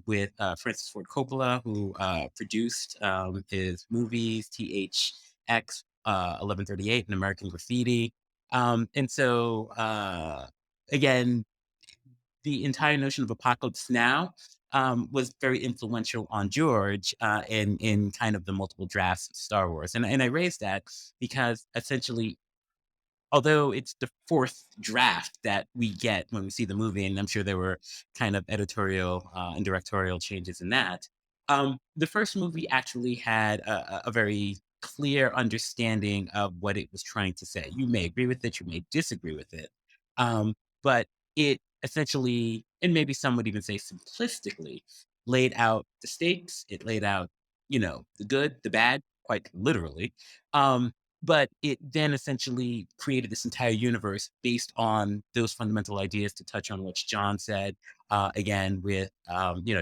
with Francis Ford Coppola, who produced his movies THX 1138 and American Graffiti, and so again the entire notion of Apocalypse Now was very influential on George in kind of the multiple drafts of Star Wars. And I raised that because essentially, although it's the fourth draft that we get when we see the movie, and I'm sure there were kind of editorial and directorial changes in that, the first movie actually had a very clear understanding of what it was trying to say. You may agree with it, you may disagree with it, but it essentially, and maybe some would even say simplistically, laid out the stakes. It laid out, the good, the bad, quite literally. Um, but it then essentially created this entire universe based on those fundamental ideas, to touch on what John said, again, with,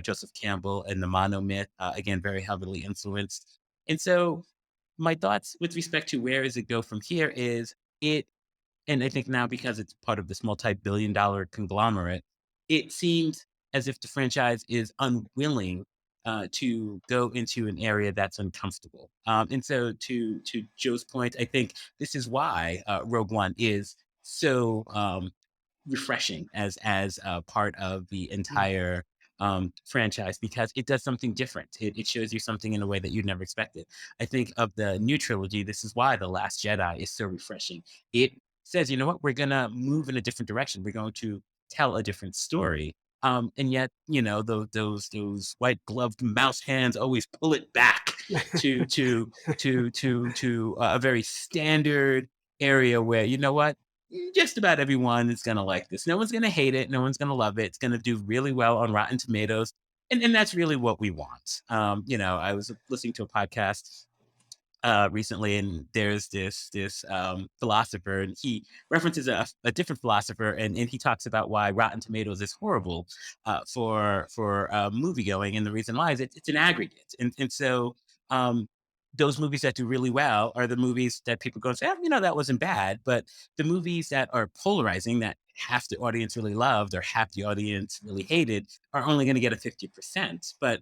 Joseph Campbell and the monomyth, again, very heavily influenced. And so my thoughts with respect to where does it go from here is it, and I think now because it's part of this multi-billion-dollar conglomerate, it seems as if the franchise is unwilling to go into an area that's uncomfortable. And so, to Joe's point, I think this is why Rogue One is so refreshing as part of the Mm. entire franchise, because it does something different. It shows you something in a way that you'd never expected. I think of the new trilogy, this is why The Last Jedi is so refreshing. It says, you know what, we're gonna move in a different direction. We're going to tell a different story. And yet, those white gloved mouse hands always pull it back to a very standard area where, you know what, just about everyone is going to like this. No one's going to hate it. No one's going to love it. It's going to do really well on Rotten Tomatoes. And that's really what we want. I was listening to a podcast recently, and there's this philosopher, and he references a different philosopher, and he talks about why Rotten Tomatoes is horrible for movie going, and the reason why is it's an aggregate, and so um, those movies that do really well are the movies that people go and say, that wasn't bad, but the movies that are polarizing, that half the audience really loved or half the audience really hated, are only going to get a 50%. But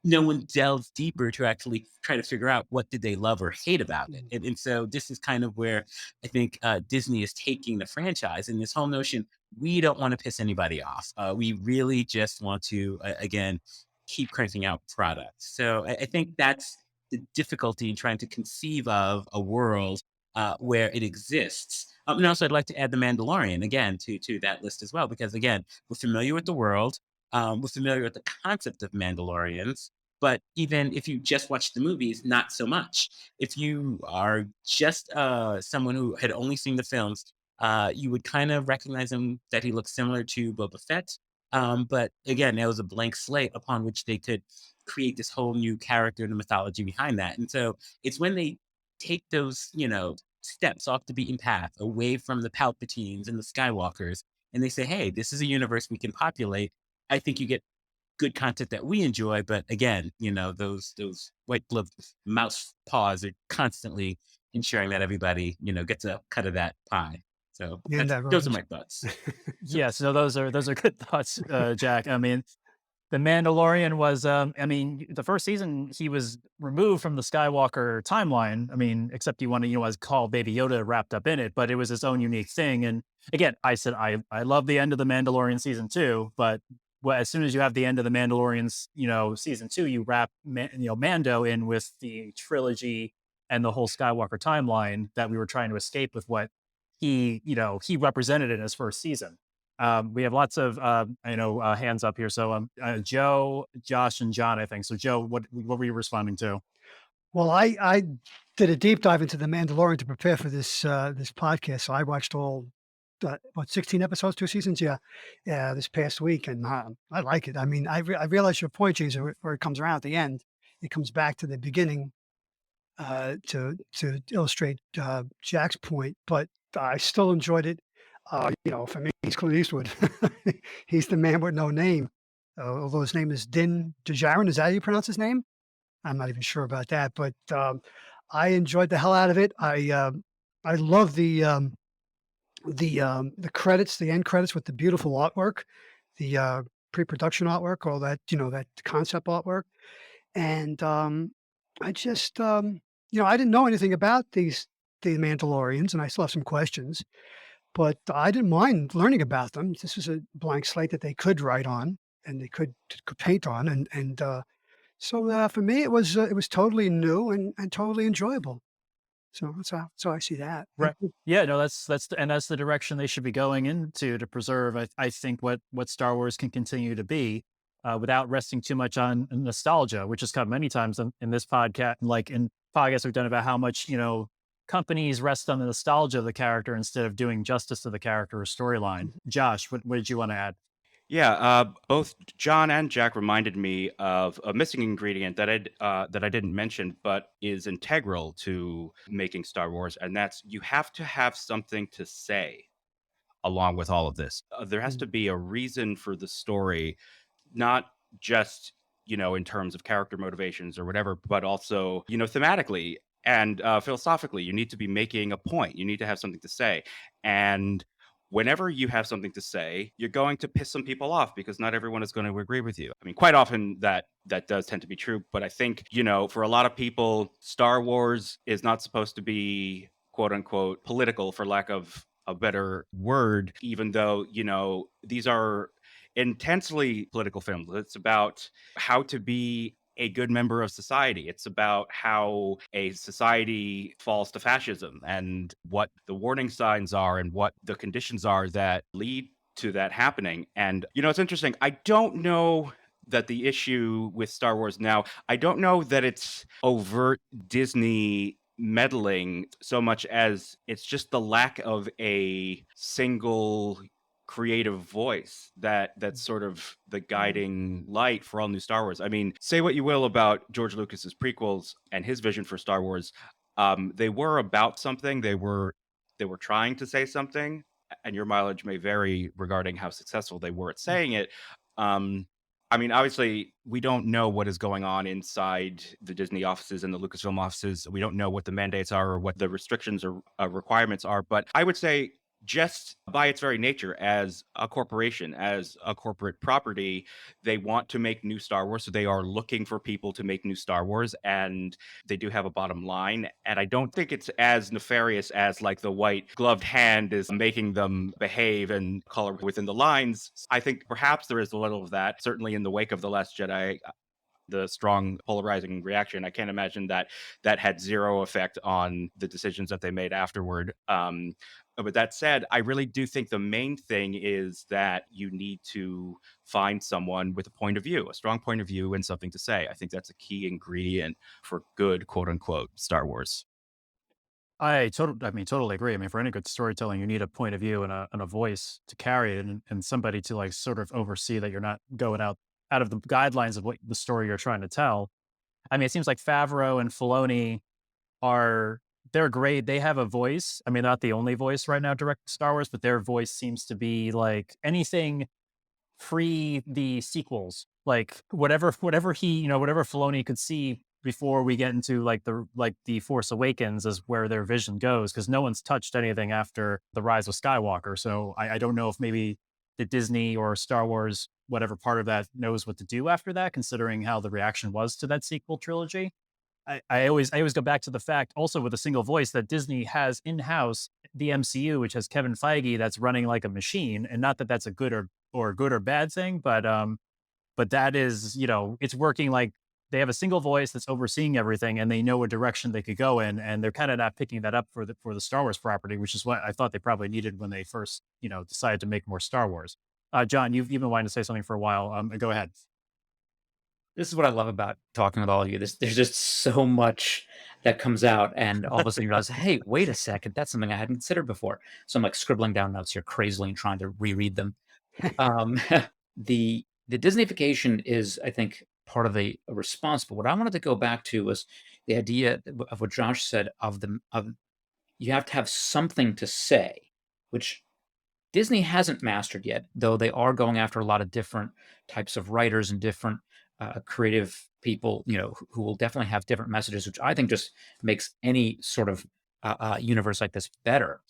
no one delves deeper to actually try to figure out what did they love or hate about it. Mm. And so this is kind of where I think Disney is taking the franchise, and this whole notion, we don't want to piss anybody off. We really just want to, again, keep cranking out products. So I think that's the difficulty in trying to conceive of a world where it exists. And also, I'd like to add The Mandalorian again to that list as well, because again, we're familiar with the world, we're familiar with the concept of Mandalorians, but even if you just watch the movies, not so much. If you are just someone who had only seen the films, you would kind of recognize him, that he looks similar to Boba Fett. But again, there was a blank slate upon which they could create this whole new character and the mythology behind that. And so it's when they take those, steps off the beaten path, away from the Palpatines and the Skywalkers, and they say, hey, this is a universe we can populate. I think you get good content that we enjoy. But again, those white glove mouse paws are constantly ensuring that everybody, gets a cut of that pie. So And that those are rose. my thoughts. Yes, no, those are good thoughts, Jack. I mean, The Mandalorian was, I mean, the first season he was removed from the Skywalker timeline. I mean, except you want to, as call Baby Yoda wrapped up in it, but it was its own unique thing. And again, I said I love the end of the Mandalorian season 2, but as soon as you have the end of the Mandalorian's, season 2, you wrap Mando in with the trilogy and the whole Skywalker timeline that we were trying to escape with what he represented in his first season. We have lots of hands up here. So Joe, Josh, and John, I think. So Joe, what were you responding to? Well, I did a deep dive into The Mandalorian to prepare for this podcast. So I watched all, what, 16 episodes, 2 seasons? Yeah, this past week. And I like it. I mean, I realize your point, James, where it comes around at the end. It comes back to the beginning to illustrate Jack's point, but I still enjoyed it. For me, he's Clint Eastwood. He's the man with no name. Although his name is Din Djarin. Is that how you pronounce his name? I'm not even sure about that, but I enjoyed the hell out of it. I love the credits, the end credits with the beautiful artwork, the pre-production artwork, all that, that concept artwork. And I just, I didn't know anything about the Mandalorians, and I still have some questions, but I didn't mind learning about them. This was a blank slate that they could write on and they could paint on, and so for me it was totally new and totally enjoyable. So so I see that. Right. Yeah, no, that's the direction they should be going into to preserve. I think what Star Wars can continue to be, without resting too much on nostalgia, which has come many times in this podcast, like in podcasts we've done about how much companies rest on the nostalgia of the character instead of doing justice to the character or storyline. Josh, what did you want to add? Yeah, both John and Jack reminded me of a missing ingredient that I didn't mention, but is integral to making Star Wars, and that's you have to have something to say Along with all of this, there has to be a reason for the story, not just in terms of character motivations or whatever, but also thematically and philosophically. You need to be making a point. You need to have something to say, and whenever you have something to say, you're going to piss some people off because not everyone is going to agree with you. I mean, quite often that does tend to be true, but I think for a lot of people, Star Wars is not supposed to be quote unquote political, for lack of a better word, even though these are intensely political films. It's about how to be a good member of society. It's about how a society falls to fascism and what the warning signs are and what the conditions are that lead to that happening. And it's interesting. I don't know that the issue with Star Wars now, I don't know that it's overt Disney meddling so much as it's just the lack of a single creative voice that's sort of the guiding light for all new Star Wars. I mean, say what you will about George Lucas's prequels and his vision for Star Wars, they were about something. They were trying to say something, and your mileage may vary regarding how successful they were at saying it. I mean, obviously, we don't know what is going on inside the Disney offices and the Lucasfilm offices. We don't know what the mandates are or what the restrictions or requirements are. But I would say, just by its very nature, as a corporation, as a corporate property, they want to make new Star Wars. So they are looking for people to make new Star Wars, and they do have a bottom line. And I don't think it's as nefarious as like the white gloved hand is making them behave and color within the lines. I think perhaps there is a little of that, certainly in the wake of The Last Jedi. The strong polarizing reaction. I can't imagine that had zero effect on the decisions that they made afterward. But that said, I really do think the main thing is that you need to find someone with a point of view, a strong point of view, and something to say. I think that's a key ingredient for good, quote unquote, Star Wars. I totally agree. I mean, for any good storytelling, you need a point of view and a voice to carry it, and somebody to like sort of oversee that you're not going out of the guidelines of what the story you're trying to tell. I mean, it seems like Favreau and Filoni they're great. They have a voice. I mean, not the only voice right now directing Star Wars, but their voice seems to be like anything free the sequels, like whatever he, whatever Filoni could see before we get into the Force Awakens is where their vision goes, because no one's touched anything after the Rise of Skywalker. So I don't know if maybe the Disney or Star Wars, whatever part of that, knows what to do after that, considering how the reaction was to that sequel trilogy. I always go back to the fact also with a single voice that Disney has in-house the MCU, which has Kevin Feige that's running like a machine. And not that that's a good or bad thing, but that is, it's working. Like, they have a single voice that's overseeing everything, and they know what direction they could go in, and they're kind of not picking that up for the Star Wars property, which is what I thought they probably needed when they first, decided to make more Star Wars. John, you've been wanting to say something for a while. Go ahead. This is what I love about talking with all of you. There's just so much that comes out, and all of a sudden you realize, hey, wait a second, that's something I hadn't considered before. So I'm like scribbling down notes here crazily and trying to reread them. Um, the Disneyfication is, I think, part of the response. But what I wanted to go back to was the idea of what Josh said of you have to have something to say, which Disney hasn't mastered yet, though they are going after a lot of different types of writers and different creative people, who will definitely have different messages, which I think just makes any sort of universe like this better.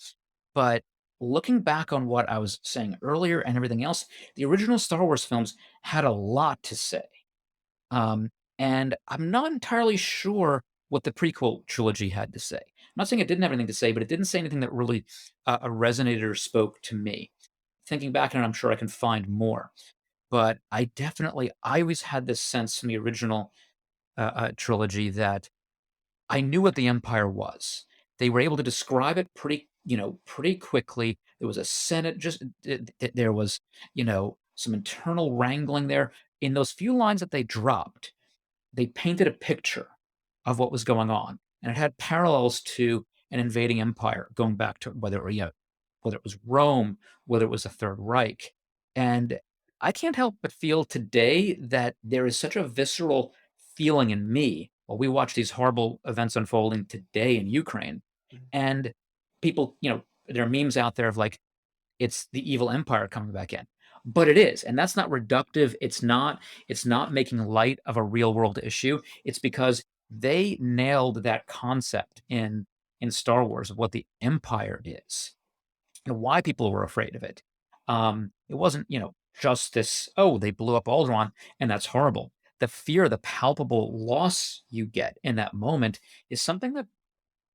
But looking back on what I was saying earlier and everything else, the original Star Wars films had a lot to say. Um, and I'm not entirely sure what the prequel trilogy had to say. I'm not saying it didn't have anything to say, but it didn't say anything that really resonated or spoke to me. Thinking back on it, I'm sure I can find more. But I always had this sense in the original trilogy that I knew what the Empire was. They were able to describe it pretty quickly. There was a Senate, there was, some internal wrangling there. In those few lines that they dropped, they painted a picture of what was going on, and it had parallels to an invading empire going back to whether it was Rome, whether it was the Third Reich. And I can't help but feel today that there is such a visceral feeling in me while we watch these horrible events unfolding today in Ukraine. And people, there are memes out there of like, it's the evil empire coming back in. But it is, and that's not reductive. It's not making light of a real world issue. It's because they nailed that concept in Star Wars of what the empire is and why people were afraid of it. It wasn't, just this, oh, they blew up Alderaan and that's horrible. The fear, the palpable loss you get in that moment is something that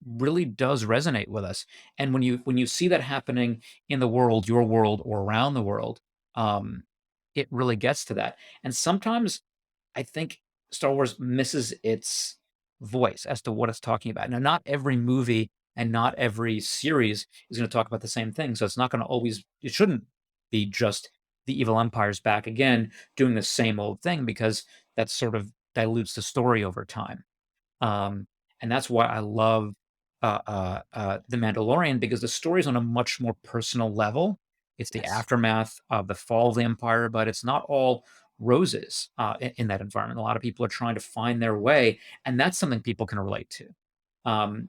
really does resonate with us. And when you see that happening in the world, your world, or around the world, um, it really gets to that. And sometimes I think Star Wars misses its voice as to what it's talking about. Now, not every movie and not every series is going to talk about the same thing. So it's not going to always, it shouldn't be just the evil empire's back again doing the same old thing, because that sort of dilutes the story over time. Um, and that's why I love The Mandalorian, because the story is on a much more personal level. It's the Yes. aftermath of the fall of the empire, but it's not all roses in that environment. A lot of people are trying to find their way, and that's something people can relate to.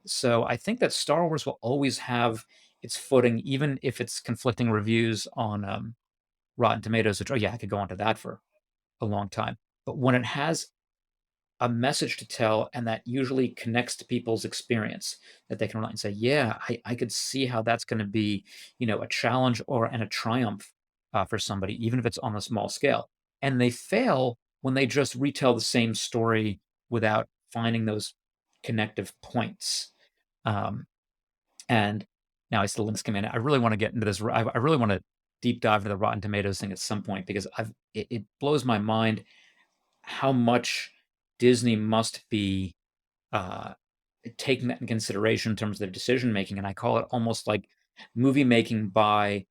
So I think that Star Wars will always have its footing, even if it's conflicting reviews on Rotten Tomatoes, which, oh yeah, I could go into that for a long time. But when it has a message to tell, and that usually connects to people's experience, that they can relate and say, yeah, I could see how that's going to be, a challenge and a triumph for somebody, even if it's on a small scale. And they fail when they just retell the same story without finding those connective points. And now I see the links come in. I really want to get into this. I really want to deep dive into the Rotten Tomatoes thing at some point, because it blows my mind how much Disney must be uh, taking that in consideration in terms of their decision making, and I call it almost like movie making by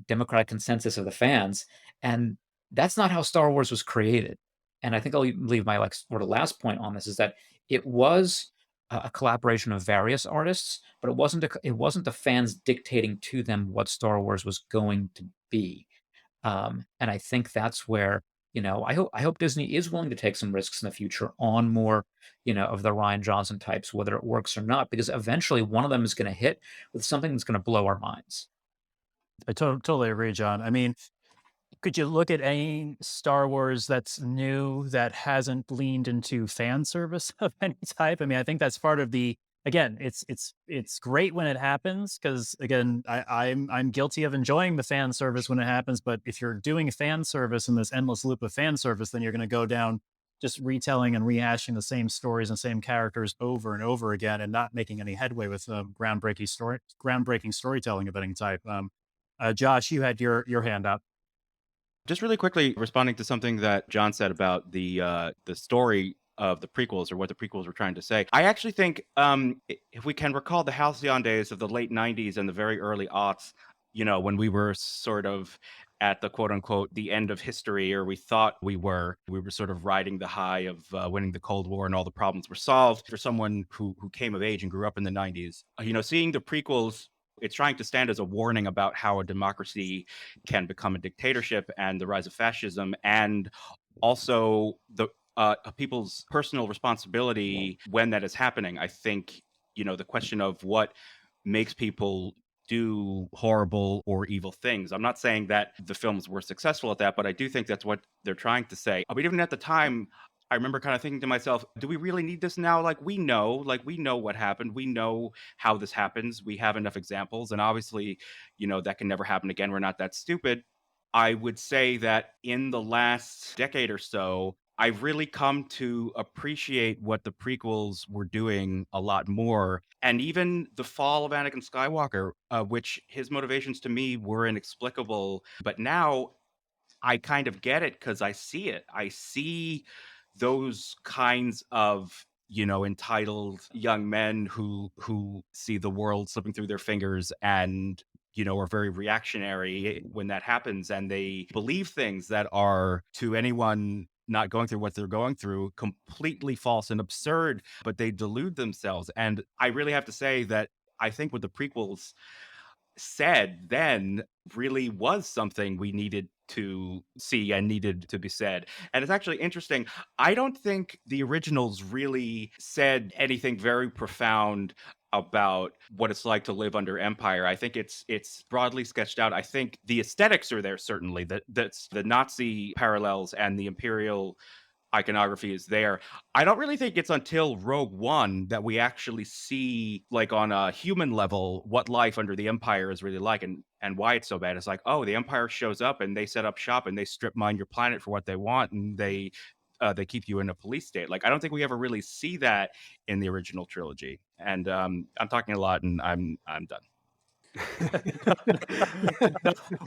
democratic consensus of the fans, and that's not how Star Wars was created. And I think I'll leave my sort of last point on this is that it was a collaboration of various artists, but it wasn't the fans dictating to them what Star Wars was going to be. And I think that's where, I hope Disney is willing to take some risks in the future on more, of the Ryan Johnson types, whether it works or not, because eventually one of them is going to hit with something that's going to blow our minds. I totally agree, John. I mean, Could you look at any Star Wars that's new that hasn't leaned into fan service of any type? I mean, I think that's part of the again, it's great when it happens because again, I'm guilty of enjoying the fan service when it happens, but if you're doing fan service in this endless loop of fan service, then you're going to go down just retelling and rehashing the same stories and same characters over and over again, and not making any headway with groundbreaking storytelling of any type. Josh, you had your hand up. Just really quickly responding to something that John said about the story of the prequels or what the prequels were trying to say. I actually think if we can recall the halcyon days of the late 90s and the very early aughts, when we were sort of at the quote unquote the end of history, or we thought we were sort of riding the high of winning the Cold War and all the problems were solved. For someone who came of age and grew up in the 90s, seeing the prequels, it's trying to stand as a warning about how a democracy can become a dictatorship and the rise of fascism, and also the people's personal responsibility when that is happening. I think the question of what makes people do horrible or evil things. I'm not saying that the films were successful at that, but I do think that's what they're trying to say. But even at the time, I remember kind of thinking to myself, do we really need this now? We know what happened. We know how this happens. We have enough examples. And obviously, that can never happen again. We're not that stupid. I would say that in the last decade or so, I've really come to appreciate what the prequels were doing a lot more. And even the fall of Anakin Skywalker, which his motivations to me were inexplicable. But now I kind of get it because I see it. I see those kinds of entitled young men who see the world slipping through their fingers and are very reactionary when that happens, and they believe things that are, to anyone not going through what they're going through, completely false and absurd, but they delude themselves. And I really have to say that I think what the prequels said then really was something we needed to see and needed to be said. And it's actually interesting. I don't think the originals really said anything very profound about what it's like to live under empire. I think it's broadly sketched out. I think the aesthetics are there, certainly. That's the Nazi parallels and the imperial iconography is there. I don't really think it's until Rogue One that we actually see, on a human level, what life under the Empire is really like, and why it's so bad. It's oh, the Empire shows up and they set up shop and they strip mine your planet for what they want, and they keep you in a police state. I don't think we ever really see that in the original trilogy. And I'm talking a lot, and I'm done.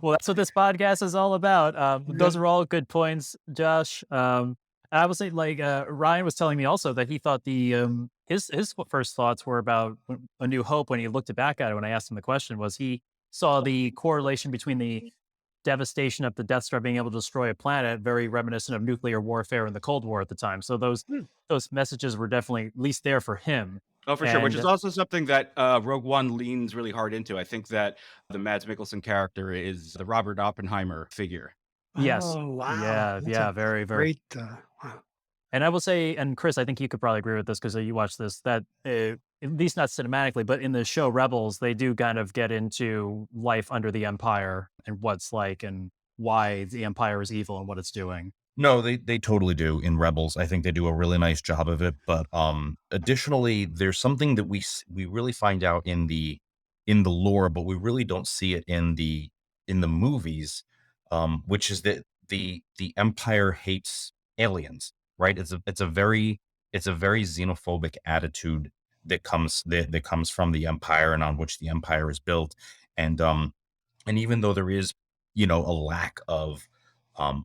Well, that's what this podcast is all about. Those are all good points, Josh. And I was saying, Ryan was telling me also that he thought his first thoughts were about A New Hope when he looked back at it. When I asked him the question, was he saw the correlation between the devastation of the Death Star being able to destroy a planet, very reminiscent of nuclear warfare in the Cold War at the time. So those messages were definitely at least there for him. Oh, for sure. Which is also something that Rogue One leans really hard into. I think that the Mads Mikkelsen character is the Robert Oppenheimer figure. Yes. Oh, wow. Yeah. That's Yeah. a Very, very. great. Wow. And I will say, and Chris, I think you could probably agree with this because you watched this, that at least not cinematically, but in the show Rebels, they do kind of get into life under the Empire and what's like and why the Empire is evil and what it's doing. No, they totally do in Rebels. I think they do a really nice job of it. But additionally, there's something that we really find out in the lore, but we really don't see it in the movies, which is that the Empire hates aliens, right? It's a very xenophobic attitude that comes from the Empire and on which the Empire is built. And even though there is, a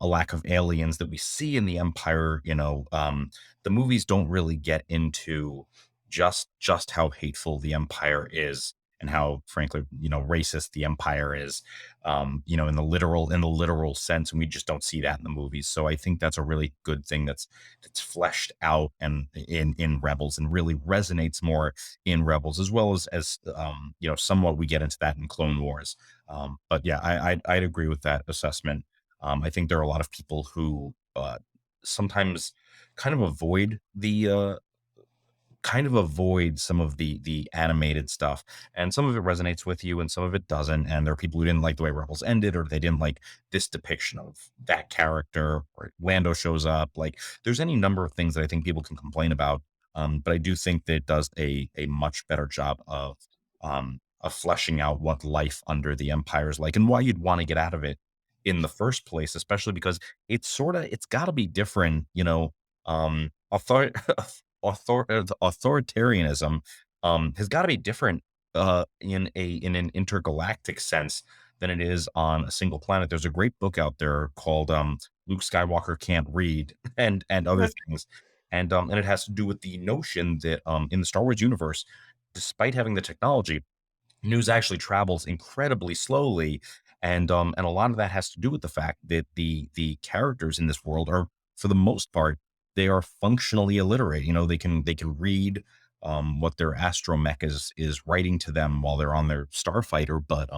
lack of aliens that we see in the Empire, the movies don't really get into just how hateful the Empire is and how, frankly, racist the Empire is, in the literal sense. And we just don't see that in the movies. So I think that's a really good thing that's fleshed out and in Rebels, and really resonates more in Rebels, as well as somewhat we get into that in Clone Wars. But yeah, I'd agree with that assessment. I think there are a lot of people who sometimes kind of avoid kind of avoid some of the animated stuff, and some of it resonates with you and some of it doesn't. And there are people who didn't like the way Rebels ended, or they didn't like this depiction of that character, or Lando shows up. Like, there's any number of things that I think people can complain about. But I do think that it does a much better job of fleshing out what life under the Empire is like and why you'd want to get out of it in the first place, especially because it's got to be different, author, authoritarianism has got to be different in an intergalactic sense than it is on a single planet. There's a great book out there called Luke Skywalker Can't Read and other things. And it has to do with the notion that in the Star Wars universe, despite having the technology, news actually travels incredibly slowly, and a lot of that has to do with the fact that the characters in this world are, for the most part, they are functionally illiterate. They can read what their astromech is writing to them while they're on their starfighter, but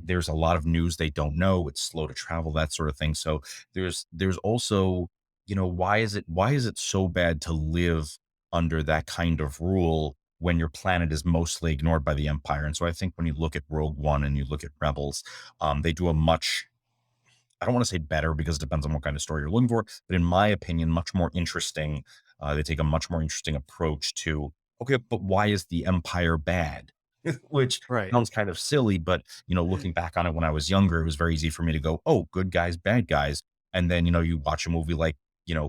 there's a lot of news they don't know. It's slow to travel, that sort of thing. So there's also, why is it so bad to live under that kind of rule when your planet is mostly ignored by the Empire? And so I think when you look at Rogue One and you look at Rebels, they do a much, I don't want to say better because it depends on what kind of story you're looking for, but in my opinion, much more interesting. They take a much more interesting approach to, okay, but why is the Empire bad? Which Right. sounds kind of silly, but looking back on it when I was younger, it was very easy for me to go, oh, good guys, bad guys. And then, you watch a movie like,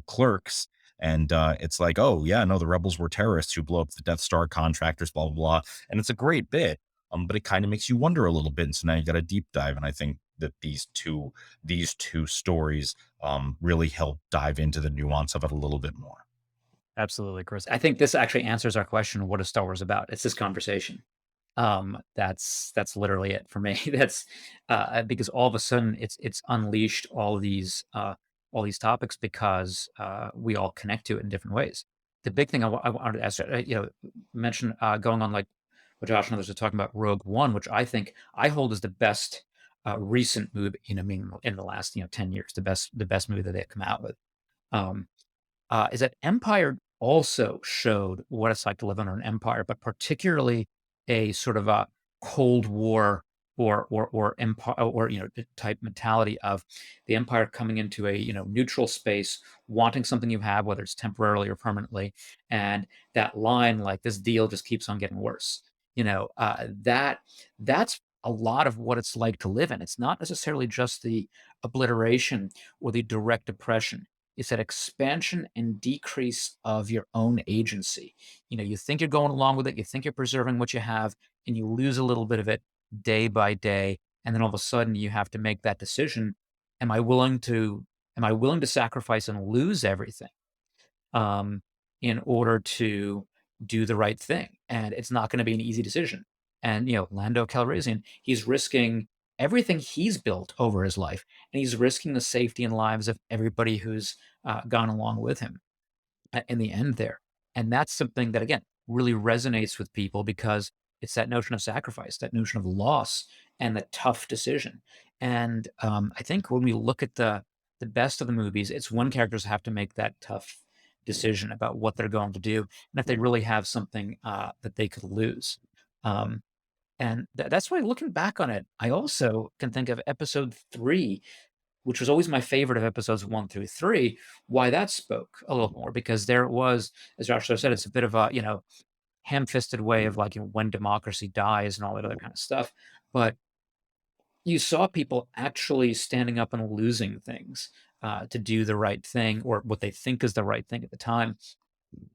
Clerks, and it's like, oh yeah, no, the rebels were terrorists who blew up the Death Star contractors, blah blah blah. And it's a great bit, but it kind of makes you wonder a little bit. And so now you got a deep dive, and I think that these two stories really help dive into the nuance of it a little bit more. Absolutely, Chris. I think this actually answers our question: what is Star Wars about? It's this conversation. That's literally it for me. That's because all of a sudden it's unleashed all these topics because we all connect to it in different ways. The big thing I wanted to ask, mention going on like what Josh and others are talking about Rogue One, which I think I hold as the best recent movie, I mean, in the last 10 years, the best movie that they've come out with. Um, is that Empire also showed what it's like to live under an empire, but particularly a sort of a Cold War or empire or type mentality of the empire coming into a neutral space, wanting something you have, whether it's temporarily or permanently, and that line like this deal just keeps on getting worse. That's a lot of what it's like to live in. It's not necessarily just the obliteration or the direct oppression. It's that expansion and decrease of your own agency. You think you're going along with it, you think you're preserving what you have, and you lose a little bit of it day by day. And then all of a sudden you have to make that decision. Am I willing to am I willing to sacrifice and lose everything um, in order to do the right thing? And it's not going to be an easy decision. And Lando Calrissian, he's risking everything he's built over his life, and he's risking the safety and lives of everybody who's gone along with him in the end there. And that's something that, again, really resonates with people because it's that notion of sacrifice, that notion of loss, and the tough decision. And I think when we look at the best of the movies, it's when characters have to make that tough decision about what they're going to do, and if they really have something that they could lose. Um, and that's why, looking back on it, I also can think of Episode 3, which was always my favorite of episodes 1 through 3, why that spoke a little more, because there it was, as Josh sort of said, it's a bit of a, ham-fisted way of like, when democracy dies and all that other kind of stuff. But you saw people actually standing up and losing things to do the right thing or what they think is the right thing at the time.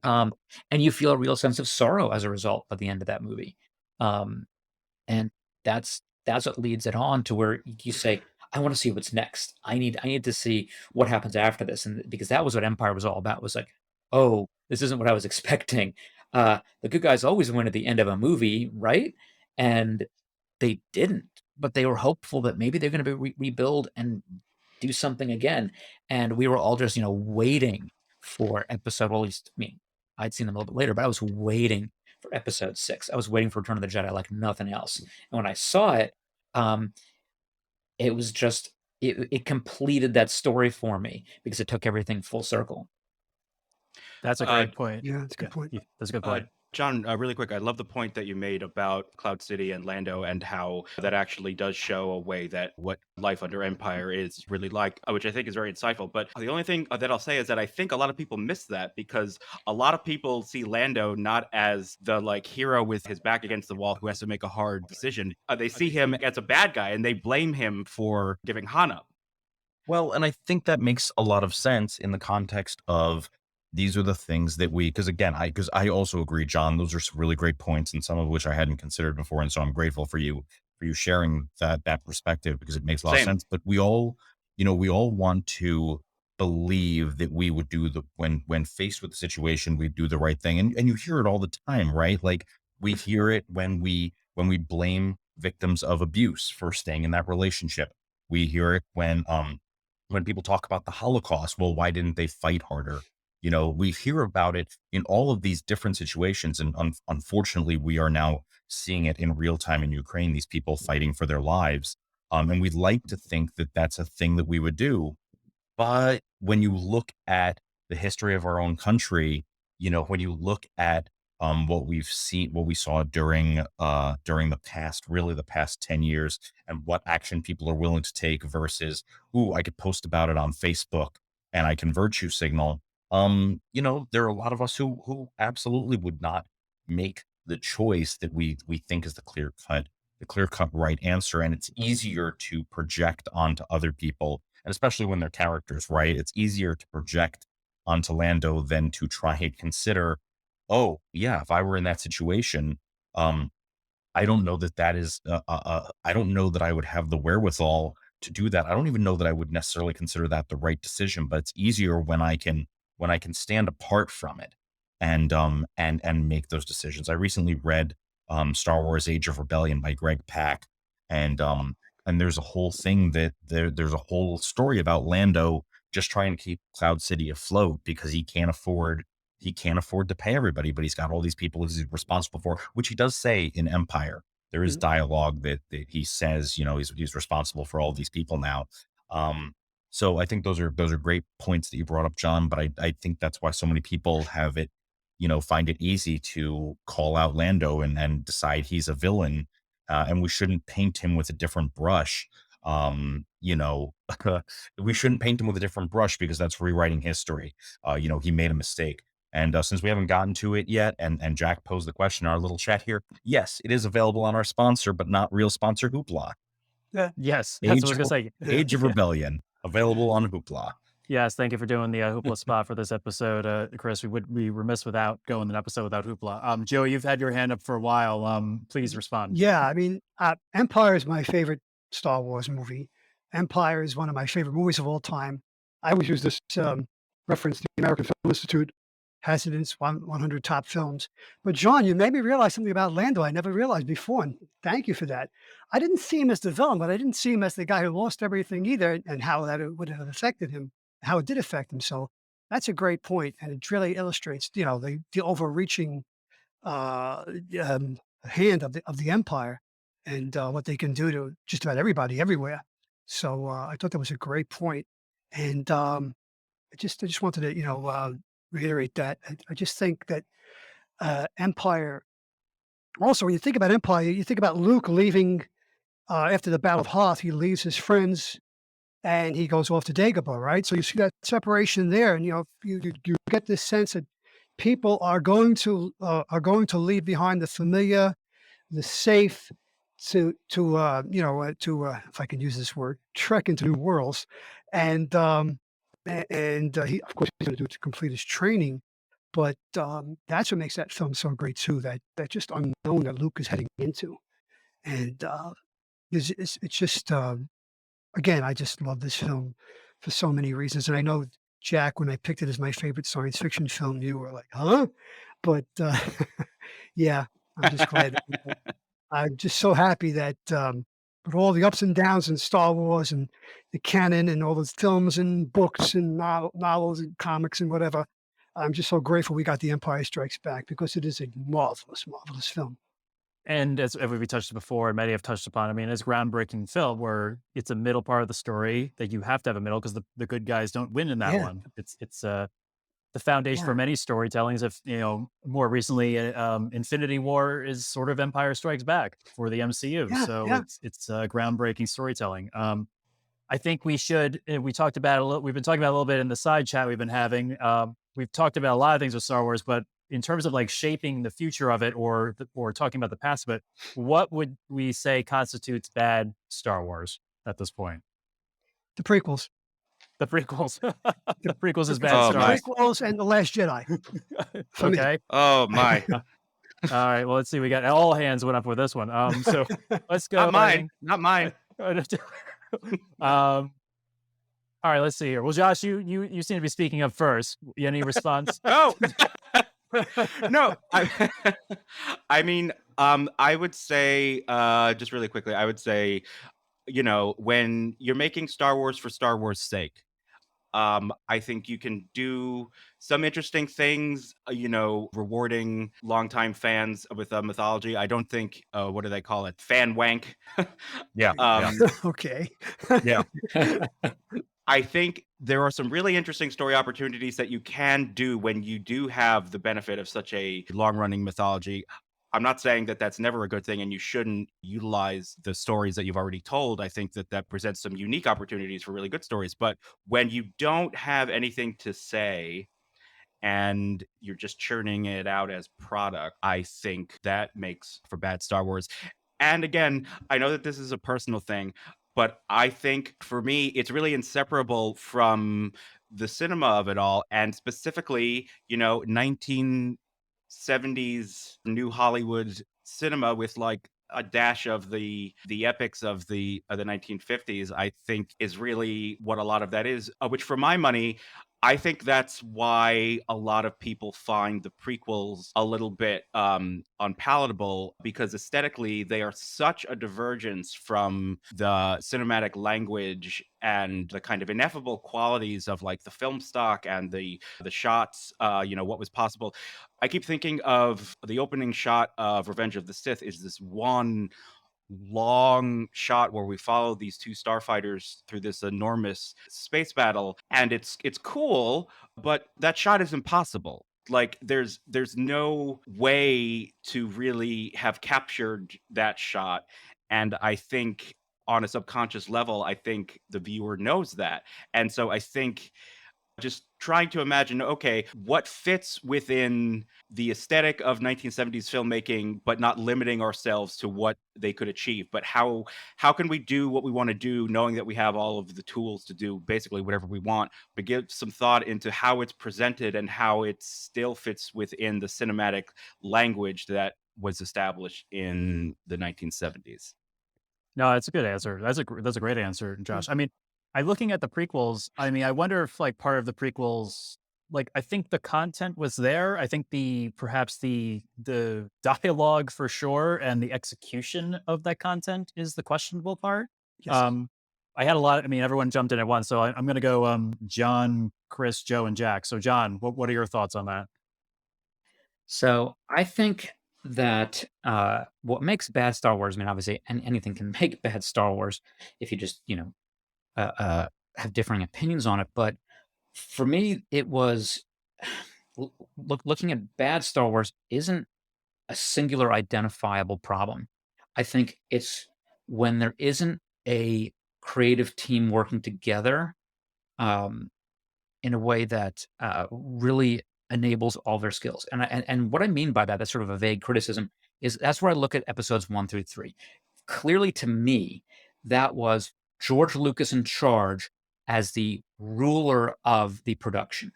Um, and you feel a real sense of sorrow as a result by the end of that movie. Um, and that's what leads it on to where you say, I want to see what's next. I need to see what happens after this. And because that was what Empire was all about, was like, oh, this isn't what I was expecting. The good guys always win at the end of a movie, right? And they didn't, but they were hopeful that maybe they're going to be rebuild and do something again. And we were all just, waiting for episode, well, at least, I mean, I'd seen them a little bit later, but I was waiting for episode 6. I was waiting for Return of the Jedi like nothing else. And when I saw it, um, it was just it completed that story for me because it took everything full circle. That's a great point. Yeah, that's a good point. That's a good point. John, really quick, I love the point that you made about Cloud City and Lando and how that actually does show a way that what life under Empire is really like, which I think is very insightful. But the only thing that I'll say is that I think a lot of people miss that because a lot of people see Lando not as the like hero with his back against the wall who has to make a hard decision. They see him as a bad guy and they blame him for giving Han up. Well, and I think that makes a lot of sense in the context of these are the things that because I also agree, John, those are some really great points and some of which I hadn't considered before. And so I'm grateful for you sharing that perspective because it makes a lot of Same. sense. But we all want to believe that we would do when faced with the situation, we do the right thing. And you hear it all the time, right? Like we hear it when we blame victims of abuse for staying in that relationship. We hear it when people talk about the Holocaust. Well, why didn't they fight harder? We hear about it in all of these different situations. And unfortunately, we are now seeing it in real time in Ukraine, these people fighting for their lives. And we'd like to think that that's a thing that we would do. But when you look at the history of our own country, when you look at what we saw during the past 10 years and what action people are willing to take versus, I could post about it on Facebook and I can virtue signal. There are a lot of us who absolutely would not make the choice that we think is the clear cut right answer. And it's easier to project onto other people, and especially when they're characters, right? It's easier to project onto Lando than to try and consider, oh yeah, if I were in that situation, I don't know that is, I don't know that I would have the wherewithal to do that. I don't even know that I would necessarily consider that the right decision, but it's easier when I can stand apart from it and make those decisions. I recently read Star Wars Age of Rebellion by Greg Pak, and there's a whole thing that there's a whole story about Lando just trying to keep Cloud City afloat because he can't afford to pay everybody, but he's got all these people he's responsible for, which he does say in Empire. There is dialogue that he says, he's responsible for all these people now. So I think those are great points that you brought up, John. But I think that's why so many people have it, find it easy to call out Lando and decide he's a villain, and we shouldn't paint him with a different brush. We shouldn't paint him with a different brush because that's rewriting history. He made a mistake. And since we haven't gotten to it yet, and Jack posed the question in our little chat here, yes, it is available on our sponsor, but not real sponsor Hoopla. Yes, that's what I was going to say. Age of Rebellion, available on Hoopla. Yes, thank you for doing the Hoopla spot for this episode, Chris. We would be remiss without going an episode without Hoopla. Joe, you've had your hand up for a while. Please respond. Yeah, I mean, Empire is my favorite Star Wars movie. Empire is one of my favorite movies of all time. I always use this reference. The American Film Institute has it in its 100 top films. But John, you made me realize something about Lando I never realized before, and thank you for that. I didn't see him as the villain, but I didn't see him as the guy who lost everything either, and how that would have affected him, how it did affect him. So that's a great point, and it really illustrates, the overreaching hand of the Empire and what they can do to just about everybody everywhere. So I thought that was a great point, and I just wanted to reiterate that. I just think that Empire. Also, when you think about Empire, you think about Luke leaving after the Battle of Hoth. He leaves his friends and he goes off to Dagobah, right? So you see that separation there, and you get this sense that people are going to leave behind the familiar, the safe, to if I can use this word, trek into new worlds, and he, of course, he's going to do it to complete his training. But that's what makes that film so great too. That just unknown that Luke is heading into, and it's just again, I just love this film for so many reasons. And I know, Jack, when I picked it as my favorite science fiction film, you were like, "Huh?" But yeah, I'm just glad. I'm just so happy that with all the ups and downs in Star Wars and the canon and all those films and books and novels and comics and whatever, I'm just so grateful we got The Empire Strikes Back, because it is a marvelous, marvelous film. And as we touched before, and many have touched upon, I mean, it's a groundbreaking film where it's a middle part of the story that you have to have a middle because the good guys don't win in that Yeah. one. It's the foundation for Yeah. many storytellings. If more recently, Infinity War is sort of Empire Strikes Back for the MCU. Yeah, So yeah. it's groundbreaking storytelling. I think we should. We talked about it a little. We've been talking about it a little bit in the side chat we've been having. We've talked about a lot of things with Star Wars, but in terms of like shaping the future of it, or talking about the past of it, what would we say constitutes bad Star Wars at this point? The prequels. The prequels. The prequels is The, bad Oh Star the my. Wars. prequels and The Last Jedi for me. Okay. Oh my. All right. Well, let's see. We got all hands went up with this one. So let's go. Not mine. Not mine. All right. Let's see here. Well, Josh, you seem to be speaking up first. Any response? No. No. I mean, I would say, just really quickly, I would say, when you're making Star Wars for Star Wars' sake, I think you can do some interesting things, rewarding longtime fans with mythology. I don't think, what do they call it? Fan wank. Yeah. Okay. Yeah. I think there are some really interesting story opportunities that you can do when you do have the benefit of such a long running mythology. I'm not saying that that's never a good thing and you shouldn't utilize the stories that you've already told. I think that that presents some unique opportunities for really good stories. But when you don't have anything to say and you're just churning it out as product, I think that makes for bad Star Wars. And again, I know that this is a personal thing, but I think for me, it's really inseparable from the cinema of it all. And specifically, 1970s New Hollywood cinema with like a dash of the epics of the 1950s, I think is really what a lot of that is, which for my money, I think that's why a lot of people find the prequels a little bit unpalatable, because aesthetically they are such a divergence from the cinematic language and the kind of ineffable qualities of like the film stock and the shots, what was possible. I keep thinking of the opening shot of Revenge of the Sith is this one long shot where we follow these two starfighters through this enormous space battle, and it's cool, but that shot is impossible. Like there's no way to really have captured that shot, and I think on a subconscious level, I think the viewer knows that. And so I think just trying to imagine, okay, what fits within the aesthetic of 1970s filmmaking, but not limiting ourselves to what they could achieve. But how can we do what we want to do, knowing that we have all of the tools to do basically whatever we want, but give some thought into how it's presented and how it still fits within the cinematic language that was established in the 1970s. No, that's a good answer. That's a great answer, Josh. I mean, looking at the prequels, I mean, I wonder if like part of the prequels, like I think the content was there. I think perhaps the dialogue for sure and the execution of that content is the questionable part. Yes. I had a lot. I mean, everyone jumped in at once, so I'm going to go John, Chris, Joe, and Jack. So, John, what are your thoughts on that? So I think that what makes bad Star Wars, I mean, obviously, anything can make bad Star Wars if you just, have differing opinions on it. But for me, it was looking at bad Star Wars isn't a singular identifiable problem. I think it's when there isn't a creative team working together um, in a way that really enables all their skills. And what I mean by that, that's sort of a vague criticism, is that's where I look at episodes 1 through 3. Clearly, to me, that was George Lucas in charge as the ruler of the production.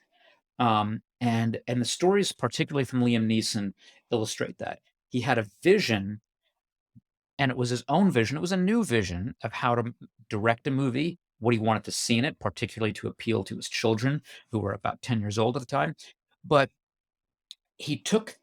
And the stories, particularly from Liam Neeson, illustrate that. He had a vision, and it was his own vision. It was a new vision of how to direct a movie, what he wanted to see in it, particularly to appeal to his children, who were about 10 years old at the time. But he took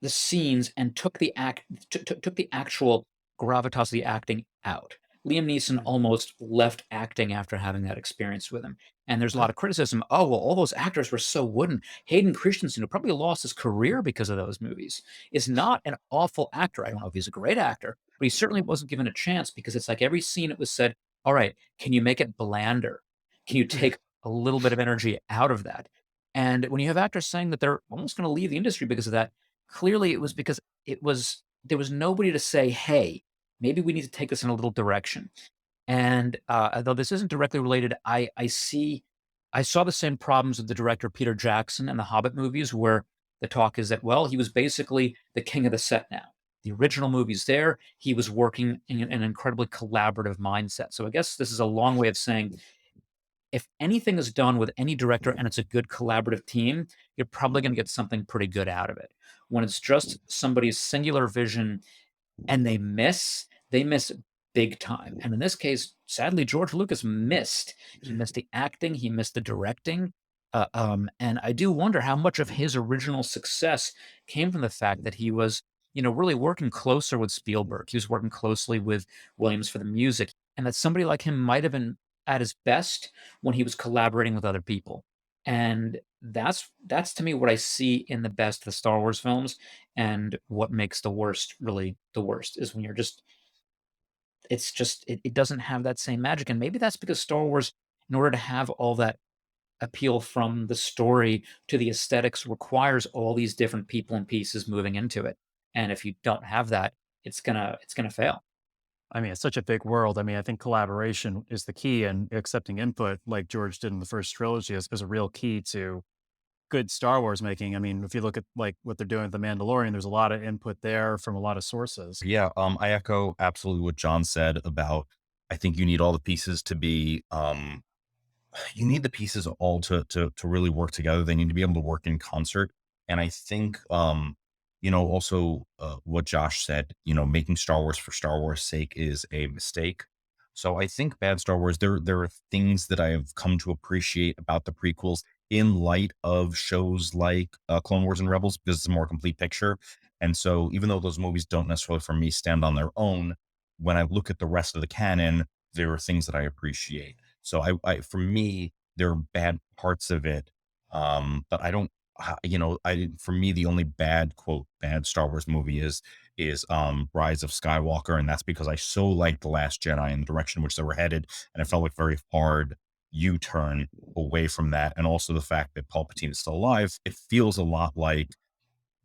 the scenes and took the actual gravitas of the acting out. Liam Neeson almost left acting after having that experience with him. And there's a lot of criticism. Oh, well, all those actors were so wooden. Hayden Christensen, who probably lost his career because of those movies, is not an awful actor. I don't know if he's a great actor, but he certainly wasn't given a chance, because it's like every scene it was said, all right, can you make it blander? Can you take a little bit of energy out of that? And when you have actors saying that they're almost going to leave the industry because of that, clearly it was because there was nobody to say, hey, maybe we need to take this in a little direction. And although this isn't directly related, I saw the same problems with the director Peter Jackson and the Hobbit movies, where the talk is that, well, he was basically the king of the set now. The original movie's there. He was working in an incredibly collaborative mindset. So I guess this is a long way of saying, if anything is done with any director and it's a good collaborative team, you're probably going to get something pretty good out of it. When it's just somebody's singular vision and they miss big time. And in this case, sadly, George Lucas missed. He missed the acting, he missed the directing. And I do wonder how much of his original success came from the fact that he was, really working closer with Spielberg. He was working closely with Williams for the music, and that somebody like him might have been at his best when he was collaborating with other people. And that's to me what I see in the best of the Star Wars films, and what makes the worst really the worst is when you're just it doesn't have that same magic. And maybe that's because Star Wars, in order to have all that appeal from the story to the aesthetics, requires all these different people and pieces moving into it. And if you don't have that, it's gonna fail. I mean, it's such a big world. I mean, I think collaboration is the key, and accepting input like George did in the first trilogy is a real key to good Star Wars making. I mean, if you look at like what they're doing with The Mandalorian, there's a lot of input there from a lot of sources. Yeah, I echo absolutely what John said about I think you need all the pieces to be you need the pieces all to really work together. They need to be able to work in concert. And I think also what Josh said, making Star Wars for Star Wars sake is a mistake. So I think bad Star Wars, there are things that I have come to appreciate about the prequels in light of shows like Clone Wars and Rebels, because it's a more complete picture. And so even though those movies don't necessarily for me stand on their own, when I look at the rest of the canon, there are things that I appreciate. So for me, there are bad parts of it, but I don't, for me, the only bad quote bad Star Wars movie is Rise of Skywalker, and that's because I so liked the Last Jedi and the direction in which they were headed, and it felt like very hard U-turn away from that, and also the fact that Palpatine is still alive. It feels a lot like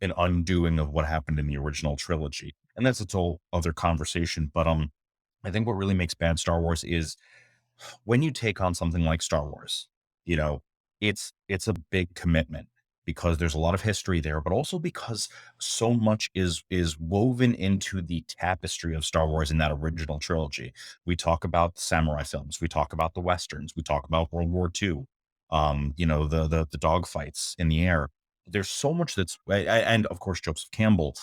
an undoing of what happened in the original trilogy, and that's its whole other conversation. But I think what really makes bad Star Wars is when you take on something like Star Wars, you know, it's a big commitment because there's a lot of history there, but also because so much is woven into the tapestry of Star Wars in that original trilogy. We talk about the samurai films, we talk about the westerns, we talk about World War II, the dog fights in the air. There's so much and of course Joseph Campbell.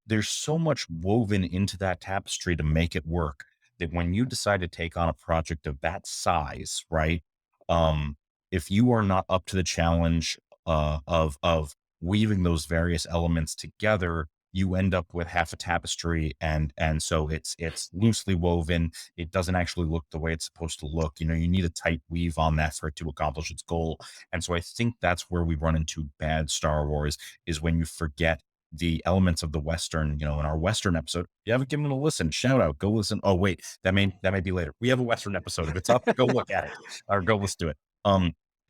There's so much woven into that tapestry to make it work that when you decide to take on a project of that size, right? Um, if you are not up to the challenge of weaving those various elements together, you end up with half a tapestry, and so it's loosely woven. It doesn't actually look the way it's supposed to look. You need a tight weave on that for it to accomplish its goal. And so I think that's where we run into bad Star Wars is when you forget the elements of the Western, in our Western episode. If you haven't given it a listen, shout out, go listen. Oh, wait, that may be later. We have a Western episode. If it's up, go look at it or go listen to it.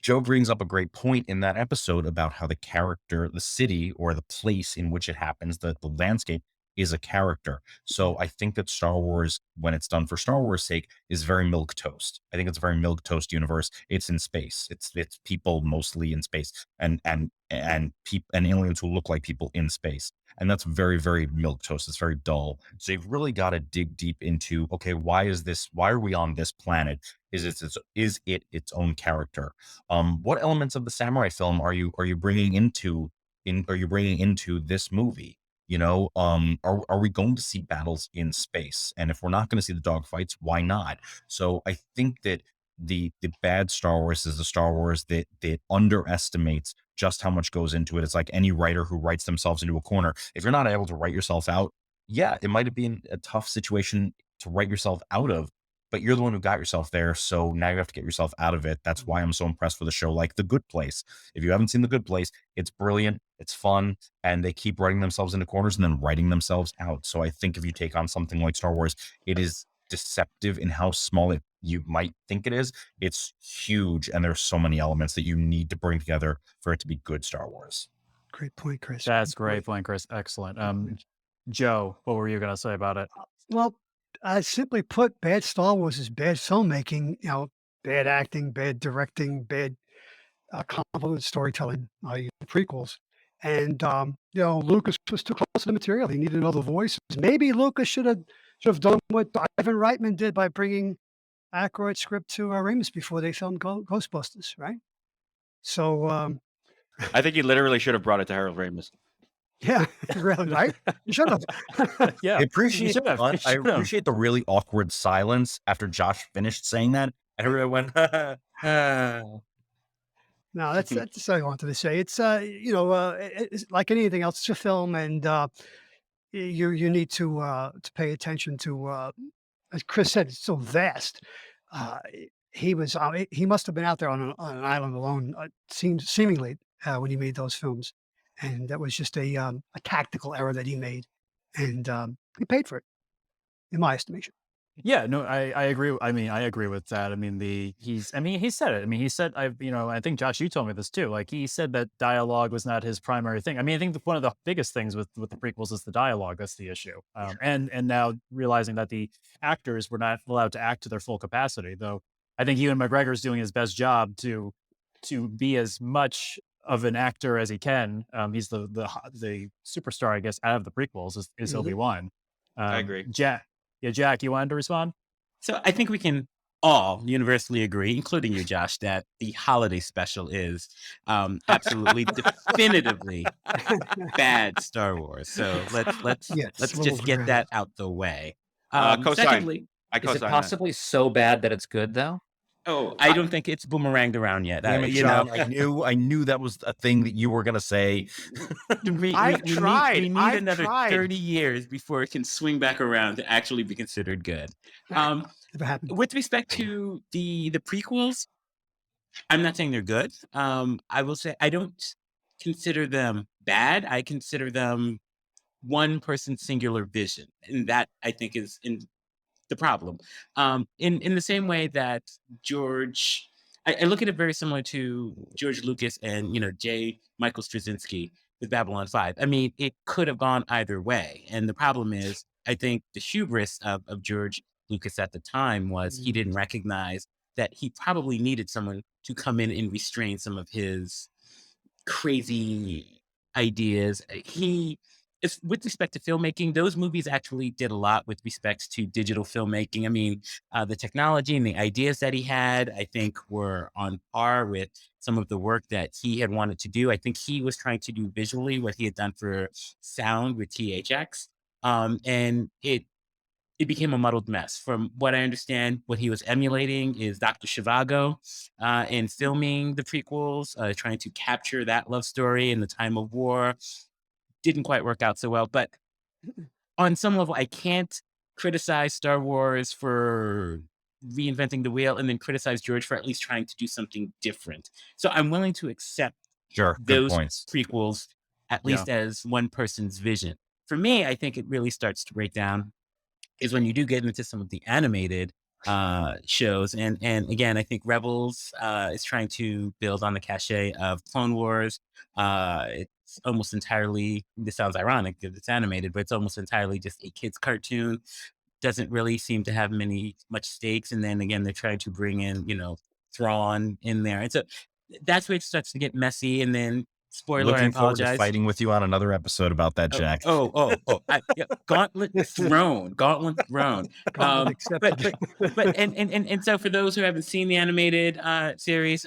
Joe brings up a great point in that episode about how the character, the city or the place in which it happens, the landscape is a character. So I think that Star Wars, when it's done for Star Wars' sake, is very milk toast. I think it's a very milk toast universe. It's in space. It's people mostly in space and aliens who look like people in space. And that's very, very milk toast. It's very dull. So you've really got to dig deep into, okay, why are we on this planet? Is it its own character? What elements of the samurai film are you bringing into this movie? Are we going to see battles in space? And if we're not going to see the dogfights, why not? So I think that the bad Star Wars is the Star Wars that underestimates just how much goes into it. It's like any writer who writes themselves into a corner. If you're not able to write yourself out, yeah, it might have been a tough situation to write yourself out of, but you're the one who got yourself there. So now you have to get yourself out of it. That's why I'm so impressed with a show like The Good Place. If you haven't seen The Good Place, it's brilliant, it's fun, and they keep writing themselves into corners and then writing themselves out. So I think if you take on something like Star Wars, it is deceptive in how small it you might think it is. It's huge, and there's so many elements that you need to bring together for it to be good Star Wars. Great point, Chris. That's great point, Chris. Excellent. Joe, what were you going to say about it? Well, simply put, bad Star Wars is bad filmmaking. Bad acting, bad directing, bad convoluted storytelling. The prequels, and Lucas was too close to the material. He needed other voices. Maybe Lucas should have done what Ivan Reitman did by bringing Aykroyd's script to Ramis before they filmed Ghostbusters, right? So I think you literally should have brought it to Harold Ramis. yeah, really, right? You should have. Yeah, I appreciate should have. You I should have. appreciate the really awkward silence after Josh finished saying that, and everyone went, No, that's all I wanted to say. It's it's like anything else. It's a film, and you need to pay attention to. As Chris said, it's so vast. Uh, he must have been out there on an island alone. Seemingly when he made those films, and that was just a tactical error that he made, and he paid for it, in my estimation. Yeah, no, I agree. I mean, I agree with that. I mean, he said it. I mean, he said, I think Josh, you told me this too. Like he said that dialogue was not his primary thing. I mean, I think one of the biggest things with the prequels is the dialogue. That's the issue. And now realizing that the actors were not allowed to act to their full capacity, though I think Ewan McGregor's doing his best job to be as much of an actor as he can. He's the superstar, I guess, out of the prequels is Mhm. Obi-Wan. I agree. Jack, Jack, you wanted to respond? So I think we can all universally agree, including you, Josh, that the holiday special is absolutely definitively bad Star Wars. So let's Yes, let's we'll just get agree. that out the way. Co-sign. Secondly, I Is it co-sign that. possibly so bad that it's good though? I don't think it's boomeranged around yet. damn it, You know, John, I knew that was a thing that you were gonna say. I've tried. We need I've another tried. 30 years before it can swing back around to actually be considered good. Never happened. With respect to the prequels, I'm not saying they're good. I will say I don't consider them bad. I consider them one person's singular vision, and that I think is in the problem. In the same way that George, I look at it very similar to George Lucas and J. Michael Straczynski with Babylon 5. I mean, it could have gone either way, and the problem is, I think the hubris of George Lucas at the time was he didn't recognize that he probably needed someone to come in and restrain some of his crazy ideas. With respect to filmmaking, those movies actually did a lot with respect to digital filmmaking. I mean, the technology and the ideas that he had, I think, were on par with some of the work that he had wanted to do. I think he was trying to do visually what he had done for sound with THX. And it became a muddled mess. From what I understand, what he was emulating is Dr. Zhivago in filming the prequels, trying to capture that love story in the time of war. Didn't quite work out so well. But on some level, I can't criticize Star Wars for reinventing the wheel and then criticize George for at least trying to do something different. So I'm willing to accept Sure, good those points. prequels at Yeah. least as one person's vision. For me, I think it really starts to break down is when you do get into some of the animated shows. And again, I think Rebels is trying to build on the cachet of Clone Wars. It's almost entirely, this sounds ironic because it's animated, but it's almost entirely just a kid's cartoon. Doesn't really seem to have much stakes. And then again, they're trying to bring in, Thrawn in there. And so that's where it starts to get messy. And then, spoiler, I Looking forward to apologize. fighting with you on another episode about that, Jack. Gauntlet Throne. Gauntlet accepted. And so for those who haven't seen the animated series,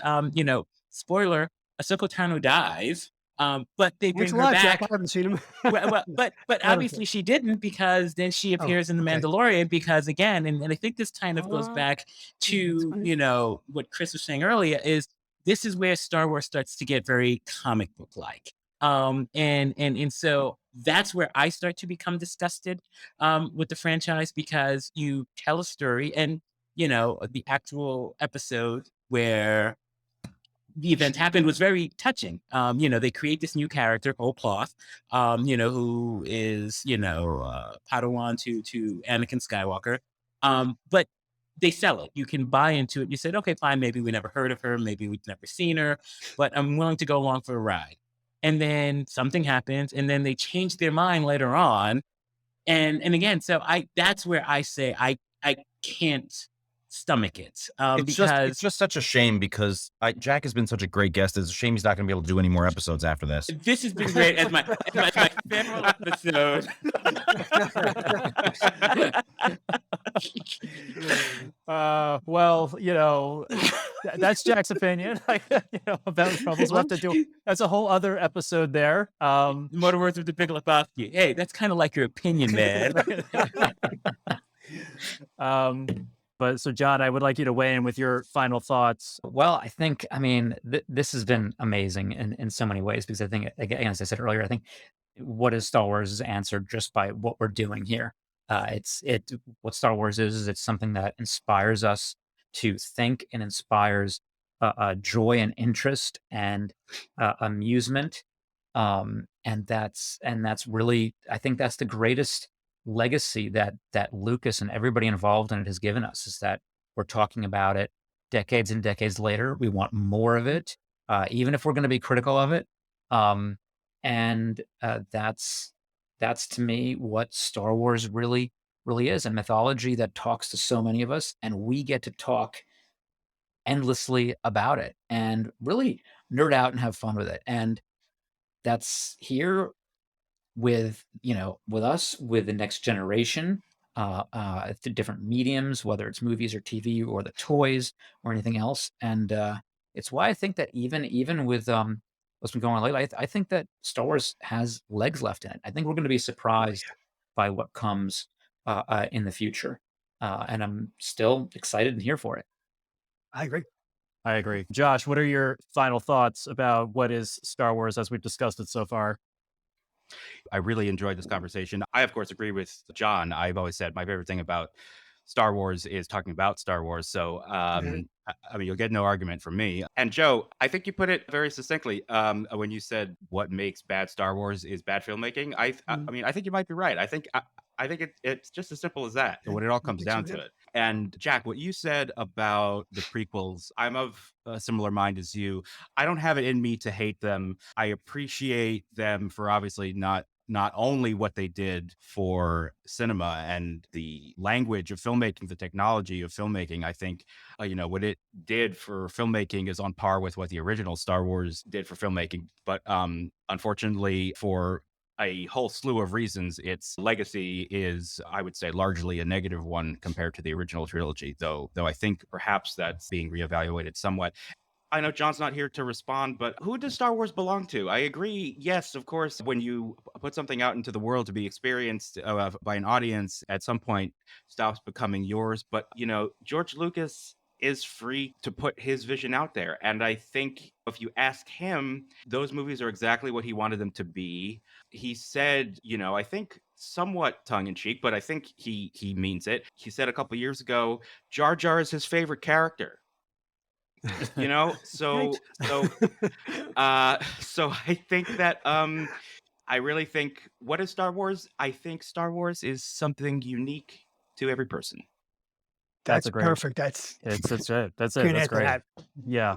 spoiler, Ahsoka Tano dies. But they bring Thanks a her lot, back. Jack. I haven't seen him. But obviously she didn't, because then she appears in The okay. Mandalorian, because again, and I think this kind of goes back to, fine. what Chris was saying earlier, is this is where Star Wars starts to get very comic book like. And so that's where I start to become disgusted with the franchise, because you tell a story and the actual episode where the event happened was very touching. They create this new character, whole cloth, who is, Padawan to Anakin Skywalker. But they sell it. You can buy into it. You said, okay, fine, maybe we never heard of her, maybe we've never seen her, but I'm willing to go along for a ride. And then something happens, and then they change their mind later on. And again, so that's where I say I can't stomach it. It's Because just such a shame because Jack has been such a great guest. It's a shame he's not going to be able to do any more episodes after this. this has been great as my farewell episode. Well, that's Jack's opinion about troubles. We'll have to do. That's a whole other episode there. Motor words of the Big Lebowski. Hey, that's kind of like your opinion, man. But so, John, I would like you to weigh in with your final thoughts. Well, I mean, this has been amazing in so many ways because I think, again, as I said earlier, I think what is Star Wars is answered just by what we're doing here. What Star Wars is it's something that inspires us to think and inspires joy and interest and amusement. And that's really, I think that's the greatest legacy that Lucas and everybody involved in it has given us, is that we're talking about it decades and decades later. We want more of it, even if we're going to be critical of it. And that's to me what Star Wars really is, a mythology that talks to so many of us, and we get to talk endlessly about it and really nerd out and have fun with it. And that's here with us, with the next generation, the different mediums, whether it's movies or TV or the toys or anything else. And it's why I think that even with what's been going on lately, I think that Star Wars has legs left in it. I think we're going to be surprised by what comes in the future, and I'm still excited and here for it. I agree. I agree. Josh, what are your final thoughts about what is Star Wars as we've discussed it so far? I really enjoyed this conversation. I, of course, agree with John. I've always said my favorite thing about Star Wars is talking about Star Wars. So, I mean, you'll get no argument from me. And Joe, I think you put it very succinctly when you said what makes bad Star Wars is bad filmmaking. I mean, I think you might be right. I think it's just as simple as that when it all comes down to it. And Jack, what you said about the prequels, I'm of a similar mind as you. I don't have it in me to hate them. I appreciate them for obviously not only what they did for cinema and the language of filmmaking, the technology of filmmaking. I think, what it did for filmmaking is on par with what the original Star Wars did for filmmaking. But unfortunately, for a whole slew of reasons, its legacy is, I would say, largely a negative one compared to the original trilogy, though I think perhaps that's being reevaluated somewhat. I know John's not here to respond, but who does Star Wars belong to? I agree. Yes, of course, when you put something out into the world to be experienced by an audience, at some point stops becoming yours. But, George Lucas is free to put his vision out there. And I think if you ask him, those movies are exactly what he wanted them to be. He said, I think somewhat tongue in cheek, but I think he means it. He said a couple years ago, Jar Jar is his favorite character. So I think that I really think, what is Star Wars? I think Star Wars is something unique to every person. That's great. perfect. That's it. That's can't That's add to great. that. Yeah.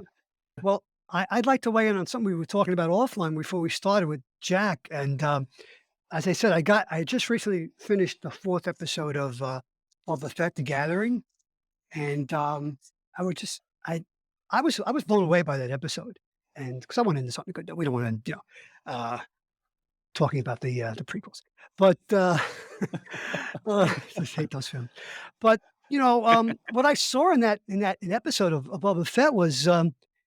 Well, I'd like to weigh in on something we were talking about offline before we started with Jack. And as I said, I just recently finished the 4th episode of Effect the Gathering, and I would just I was blown away by that episode, and because I went into something good, we don't want to talking about the prequels, but just hate those films. But what I saw in that episode of Boba Fett was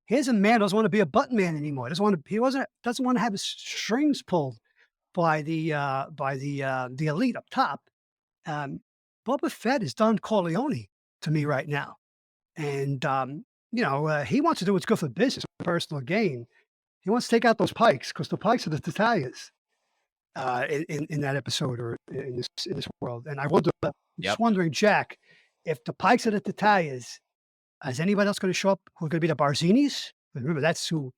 here's a man who doesn't want to be a button man anymore. Doesn't want to have his strings pulled by the elite up top. Boba Fett is Don Corleone to me right now, and he wants to do what's good for business, personal gain. He wants to take out those Pikes because the Pikes are the Tatalias in that episode or in this world. And I wonder, just wondering, Jack, if the Pikes are the Tatalias, is anybody else going to show up who's going to be the Barzinis? Remember, that's who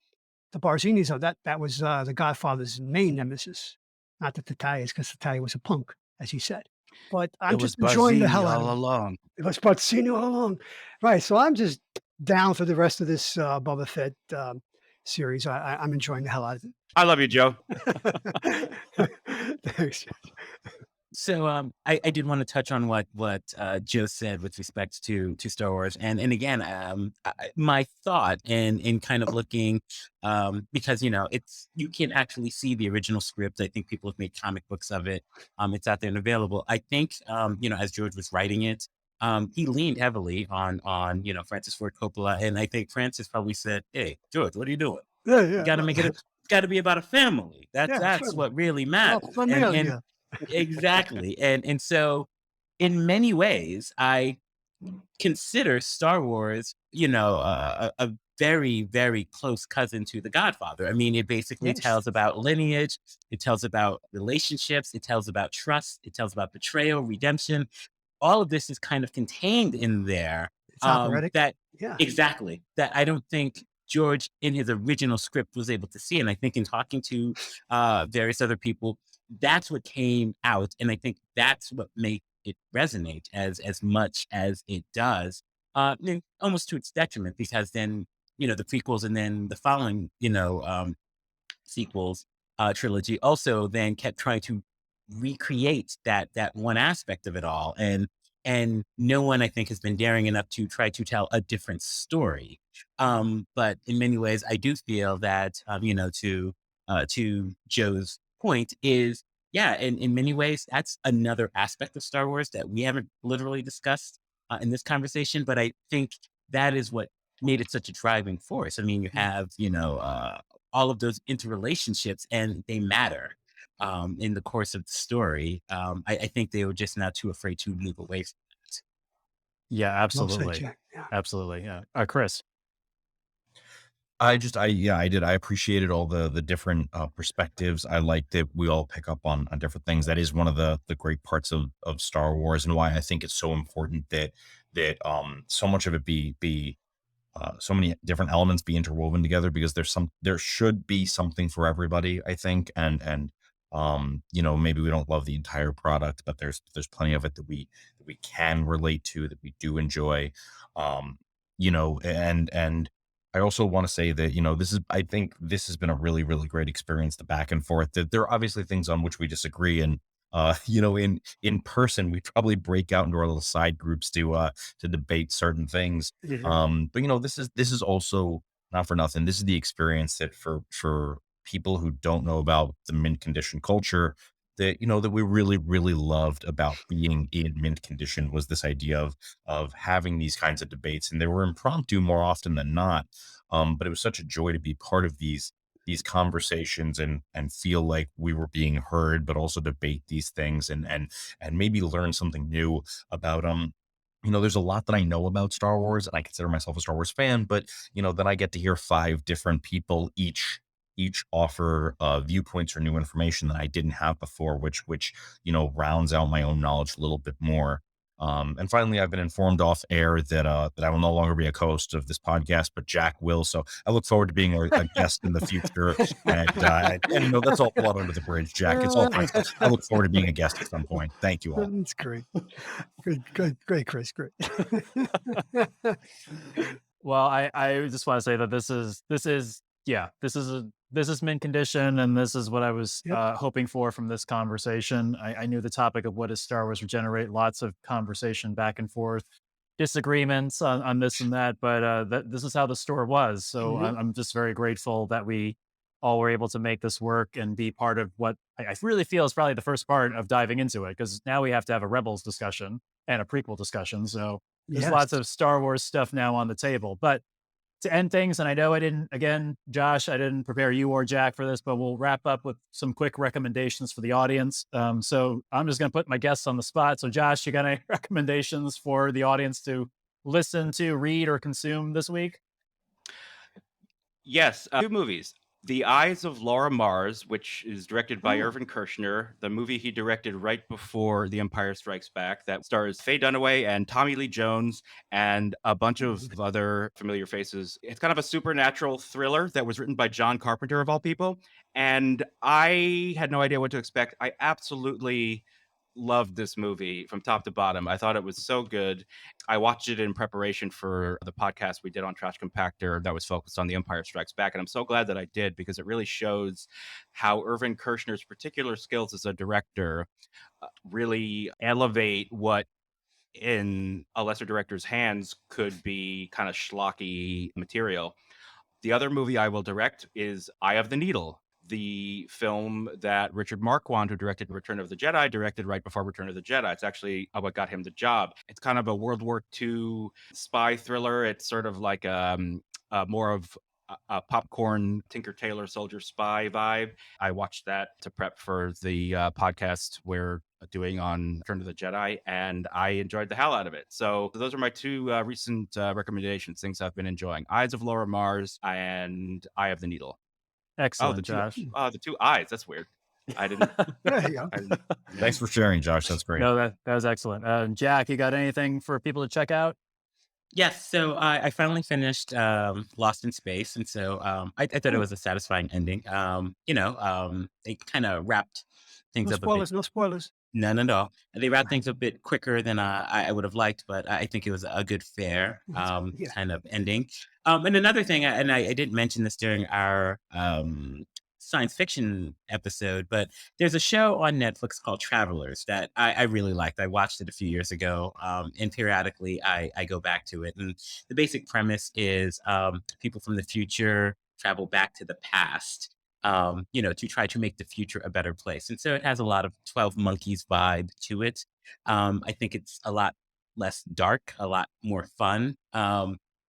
the Barzinis are. That was the Godfather's main nemesis, not the Tatalias, because Tatalia was a punk, as he said. but I'm It was just enjoying the Barzini hell out all of it. along. It was Spazzini all along. Right, so I'm just down for the rest of this, Boba Fett, series. I'm enjoying the hell out of I love you, Joe. it. Thanks. So I did want to touch on what Joe said with respect to Star Wars, and again, my thought and in kind of looking, because it's you can actually see the original script. I think people have made comic books of it. It's out there and available. I think as George was writing it, he leaned heavily on Francis Ford Coppola, and I think Francis probably said, "Hey, George, what are you doing? Yeah, You yeah, got to well, make it. It's got to be about a family. That's yeah, that's sure. what really La matters." And Familia. exactly. And so in many ways, I consider Star Wars, a very, very close cousin to The Godfather. I mean, it basically Yes, tells about lineage, it tells about relationships, it tells about trust, it tells about betrayal, redemption. All of this is kind of contained in there. it's operatic. That Yeah. exactly that I don't think George in his original script was able to see. And I think in talking to various other people, that's what came out. And I think that's what made it resonate as much as it does. Almost to its detriment, because then, the prequels and then the following, sequels trilogy also then kept trying to recreate that one aspect of it all, and no one I think has been daring enough to try to tell a different story. But in many ways I do feel that to Joe's point is, yeah, in many ways that's another aspect of Star Wars that we haven't literally discussed in this conversation, but I think that is what made it such a driving force. I mean, you Mm. have all of those interrelationships, and they matter in the course of the story. I think they were just not too afraid to move away from that. Yeah, Well said, absolutely. Jack. Yeah. Absolutely. Yeah. Chris. I did. I appreciated all the different perspectives. I like that we all pick up on different things. That is one of the great parts of Star Wars, and why I think it's so important that so much of it be so many different elements be interwoven together, because there should be something for everybody, I think. And maybe we don't love the entire product, but there's plenty of it that we can relate to, that we do enjoy. And I also want to say that, I think this has been a really, really great experience, the back and forth. That there are obviously things on which we disagree, and in person we probably break out into our little side groups to debate certain things. Mhm. But this is also, not for nothing, this is the experience that for people who don't know about the mint condition culture, that we really, really loved about being in mint condition, was this idea of having these kinds of debates. And they were impromptu more often than not. But it was such a joy to be part of these conversations, and feel like we were being heard, but also debate these things, and maybe learn something new about there's a lot that I know about Star Wars, and I consider myself a Star Wars fan, but then I get to hear five different people each offer viewpoints or new information that I didn't have before, which rounds out my own knowledge a little bit more. And finally, I've been informed off air that I will no longer be a co-host of this podcast, but Jack will. So I look forward to being a guest in the future. And that's all blood under the bridge, Jack. It's all fine. So I look forward to being a guest at some point. Thank you all. That's great. Great, Chris. Great. Well, I just want to say that this is mint condition, and this is what I was Yep. hoping for from this conversation. I knew the topic of what is Star Wars would generate lots of conversation back and forth, disagreements on this and that, but this is how the store was. So Mhm. I'm just very grateful that we all were able to make this work and be part of what I really feel is probably the first part of diving into it, because now we have to have a Rebels discussion and a prequel discussion. So there's Yes. lots of Star Wars stuff now on the table. But to end things, and I know I didn't, again, Josh, I didn't prepare you or Jack for this, but we'll wrap up with some quick recommendations for the audience. So I'm just going to put my guests on the spot. So, Josh, you got any recommendations for the audience to listen to, read, or consume this week? Yes, two movies. The Eyes of Laura Mars, which is directed by Oh. Irvin Kershner, the movie he directed right before The Empire Strikes Back, that stars Faye Dunaway and Tommy Lee Jones and a bunch of other familiar faces. It's kind of a supernatural thriller that was written by John Carpenter, of all people. And I had no idea what to expect. I absolutely loved this movie from top to bottom. I thought it was so good. I watched it in preparation for the podcast we did on Trash Compactor that was focused on The Empire Strikes Back. And I'm so glad that I did, because it really shows how Irvin Kershner's particular skills as a director really elevate what in a lesser director's hands could be kind of schlocky material. The other movie I will direct is Eye of the Needle, the film that Richard Marquand, who directed Return of the Jedi, directed right before Return of the Jedi. It's actually what got him the job. It's kind of a World War II spy thriller. It's sort of like more of a popcorn Tinker Tailor Soldier Spy vibe. I watched that to prep for the podcast we're doing on Return of the Jedi, and I enjoyed the hell out of it. So those are my two recent recommendations, things I've been enjoying: Eyes of Laura Mars and Eye of the Needle. Excellent, Josh. The two eyes. That's weird. I didn't. There you go. Thanks for sharing, Josh. That's great. No, that was excellent. Jack, you got anything for people to check out? Yes, so I finally finished Lost in Space, and so I thought it was a satisfying ending. They kind of wrapped things No up a bit. spoilers. No spoilers. No. They wrapped things a bit quicker than I would have liked, but I think it was a good, fair Yeah. kind of ending. And another thing, I didn't mention this during our science fiction episode, but there's a show on Netflix called Travelers that I really liked. I watched it a few years ago, and periodically I go back to it. And the basic premise is people from the future travel back to the past, to try to make the future a better place. And so it has a lot of 12 Monkeys vibe to it. I think it's a lot less dark, a lot more fun.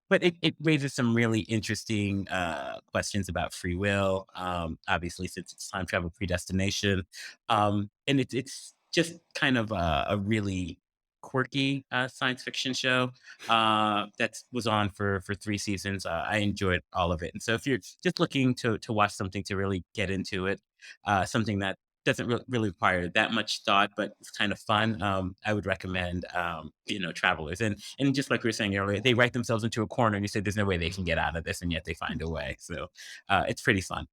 But it raises some really interesting questions about free will, obviously, since it's time travel predestination. And it's just kind of a really quirky science fiction show that was on for 3 seasons. I enjoyed all of it. And so if you're just looking to watch something to really get into it, something that doesn't really require that much thought, but it's kind of fun. I would recommend, Travelers. And just like we were saying earlier, they write themselves into a corner, and you say there's no way they can get out of this, and yet they find a way. So it's pretty fun.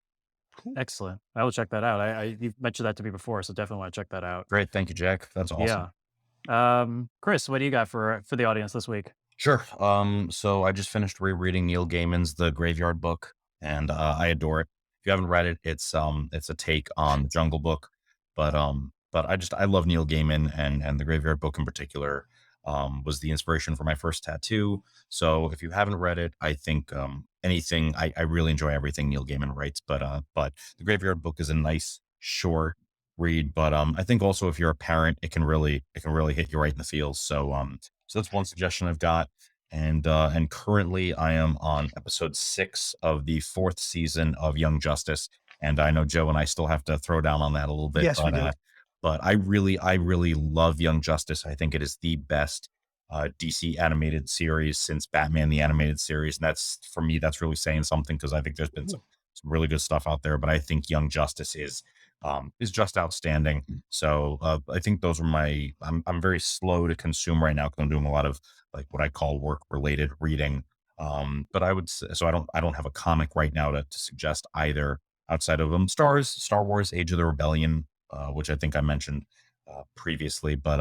Excellent. I will check that out. You've mentioned that to me before, so definitely want to check that out. Great. Thank you, Jack. That's awesome. Yeah. Chris, what do you got for the audience this week? Sure. So I just finished rereading Neil Gaiman's The Graveyard Book, and I adore it. If you haven't read it, it's a take on the Jungle Book, but I love Neil Gaiman, and The Graveyard Book in particular was the inspiration for my first tattoo. So if you haven't read it, I think I really enjoy everything Neil Gaiman writes, but The Graveyard Book is a nice short read, but I think also if you're a parent, it can really hit you right in the feels. So that's one suggestion I've got. And currently I am on episode 6 of the 4th season of Young Justice. And I know Joe and I still have to throw down on that a little bit. Yes, we do. But I really love Young Justice. I think it is the best DC animated series since Batman the Animated Series. And for me, that's really saying something, because I think there's been some really good stuff out there. But I think Young Justice is just outstanding. So I think those are I'm very slow to consume right now, because I'm doing a lot of like what I call work related reading. But I would say, so I don't have a comic right now to suggest either, outside of Star Wars Age of the Rebellion, which I think I mentioned previously. But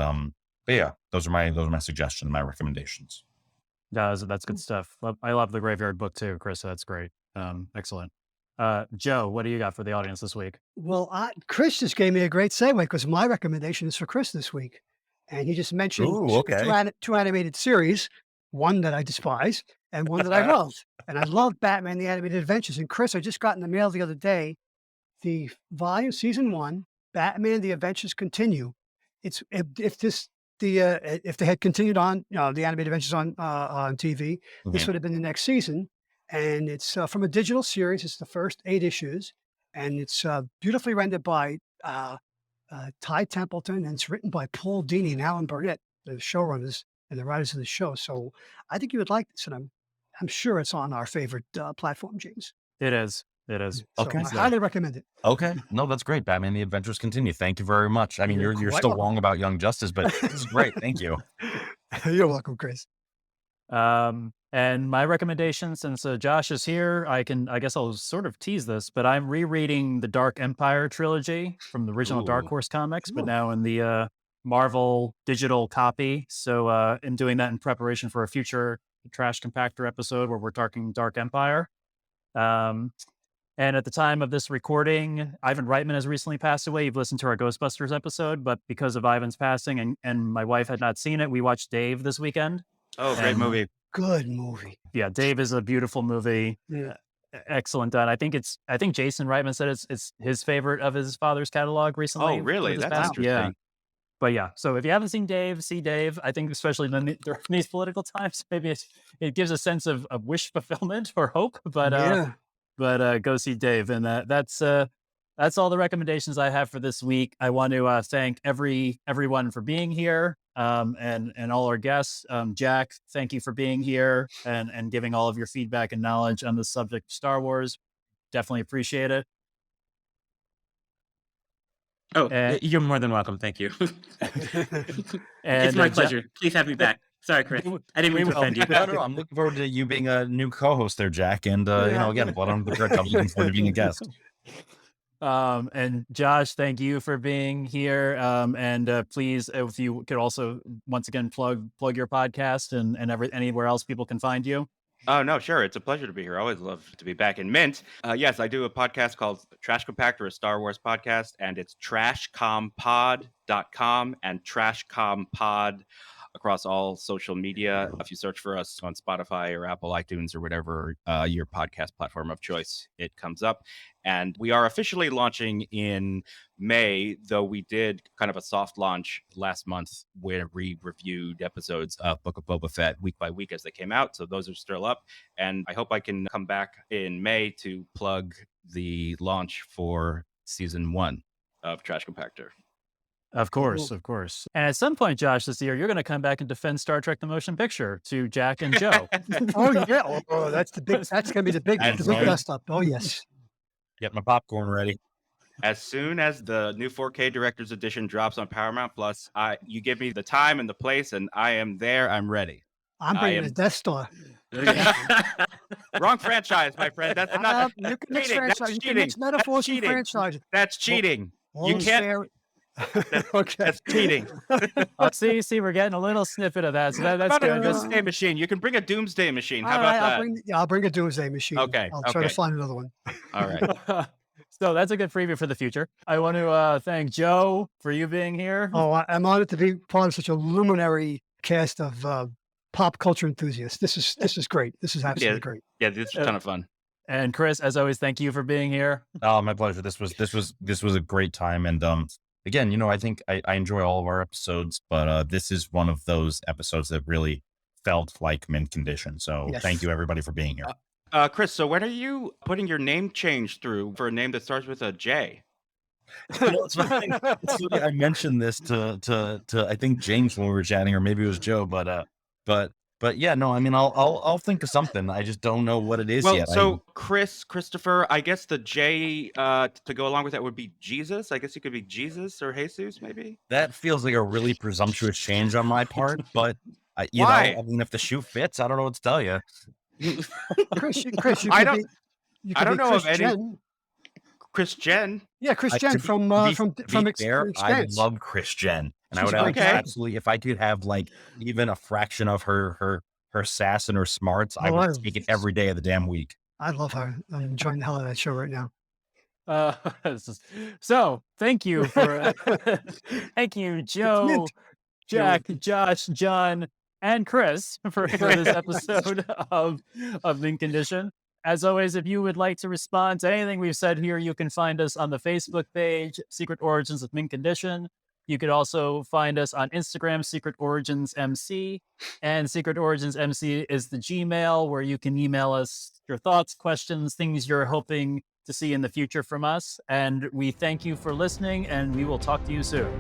yeah, those are my suggestions, my recommendations. Yeah, that's good stuff. I love The Graveyard Book too, Chris. So that's great. Excellent. Joe, what do you got for the audience this week? Well, Chris just gave me a great segue, because my recommendation is for Chris this week. And he just mentioned Ooh, okay. two animated series, one that I despise and one that I love. And I love Batman the Animated Adventures. And Chris, I just got in the mail the other day the season 1, Batman the Adventures Continue. It's if they had continued on, the Animated Adventures on TV, this would have been the next season. And it's from a digital series. It's the first 8 issues, and it's beautifully rendered by Ty Templeton, and it's written by Paul Dini and Alan Burnett, the showrunners and the writers of the show. So I think you would like this, and I'm sure it's on our favorite platform, James. It is. So Okay. I highly recommend it. Okay. No, that's great. Batman the Adventures Continue. Thank you very much. I mean, You're you're quite still welcome. wrong about Young Justice, but it's great. Thank you. You're welcome, Chris. And my recommendation, since Josh is here, I guess I'll sort of tease this, but I'm rereading the Dark Empire trilogy from the original Dark Ooh. Horse comics, but Ooh. now in the Marvel digital copy. So I'm doing that in preparation for a future Trash Compactor episode where we're talking Dark Empire. And at the time of this recording, Ivan Reitman has recently passed away. You've listened to our Ghostbusters episode, but because of Ivan's passing and my wife had not seen it, we watched Dave this weekend. Oh, great And- movie. Good movie. Yeah, Dave is a beautiful movie. Yeah. Excellent done. I think Jason Reitman said it's his favorite of his father's catalog recently. Oh, really? with his That's passing. interesting. Yeah. But yeah, so if you haven't seen Dave, see Dave. I think especially during these political times, maybe it gives a sense of wish fulfillment or hope. But go see Dave, and that's all the recommendations I have for this week. I want to thank everyone for being here, and all our guests. Jack, thank you for being here and giving all of your feedback and knowledge on the subject of Star Wars. Definitely appreciate it. Oh, And- you're more than welcome. Thank you. And It's my pleasure. Please have me back. Sorry, Chris. I didn't mean to offend you. No, I'm looking forward to you being a new co-host there, Jack. And again, blood on the brick. I'm looking forward to being a guest. And Josh, thank you for being here. And please, if you could also once again plug your podcast and anywhere else people can find you. Oh, no, sure. It's a pleasure to be here. I always love to be back in Mint. Yes, I do a podcast called Trash Compactor, a Star Wars podcast, and it's trashcompod.com and trashcompod across all social media. If you search for us on Spotify or Apple iTunes or whatever your podcast platform of choice, it comes up. And we are officially launching in May, though we did kind of a soft launch last month where we reviewed episodes of Book of Boba Fett week by week as they came out. So those are still up. And I hope I can come back in May to plug the launch for season 1 of Trash Compactor. Of course. And at some point, Josh, this year, you're going to come back and defend Star Trek: The Motion Picture to Jack and Joe. Oh yeah. Oh, that's going to be the big That's big right. dust up. Oh yes. Get my popcorn ready. As soon as the new 4K Director's Edition drops on Paramount Plus, you give me the time and the place, and I am there. I'm ready. I'm I bringing am- a Death Star. Wrong franchise, my friend. That's not. You can mix cheating. That's franchise. You can cheating. mix metaphors That's and cheating. franchises. That's cheating. All You is can't- fair. Okay. That's cheating. See, we're getting a little snippet of that. So that's Not a good. That's- doomsday machine. You can bring a doomsday machine. How All about right, that? I'll bring a Doomsday machine. Okay, I'll try to okay. find another one. All right. So that's a good preview for the future. I want to thank Joe for you being here. Oh, I'm honored to be part of such a luminary cast of pop culture enthusiasts. This is great. This is absolutely great. Yeah, this is a ton of fun. And Chris, as always, thank you for being here. Oh, my pleasure. This was a great time. And again, I think I enjoy all of our episodes, but this is one of those episodes that really felt like mint condition. So Yes. thank you everybody for being here. Chris, so when are you putting your name change through for a name that starts with a J? It's funny. I mentioned this to I think James when we were chatting, or maybe it was Joe, but yeah, no, I mean, I'll think of something. I just don't know what it is Well, yet. so Christopher, I guess the J to go along with that would be Jesus. I guess you could be Jesus or Jesus, maybe. That feels like a really presumptuous change on my part, but Why? I mean, if the shoe fits, I don't know what to tell you. Chris, you could I don't- be. You I could don't be know of Chris any- Jen. Christian. Yeah, Chris To Jen be- from to be Expanse. I love Chris Jen, and I She's would a great absolutely, if I could have like even a fraction of her sass and her smarts, I Oh, would I- take it every day of the damn week. I love her. I'm enjoying the hell out of that show right now. So thank you for thank you, Joe, mint. Jack, Josh, John, and Chris for this episode of Mint Condition. As always, if you would like to respond to anything we've said here, you can find us on the Facebook page, Secret Origins of Mint Condition. You could also find us on Instagram, Secret Origins MC, and Secret Origins MC is the Gmail where you can email us your thoughts, questions, things you're hoping to see in the future from us. And we thank you for listening, and we will talk to you soon.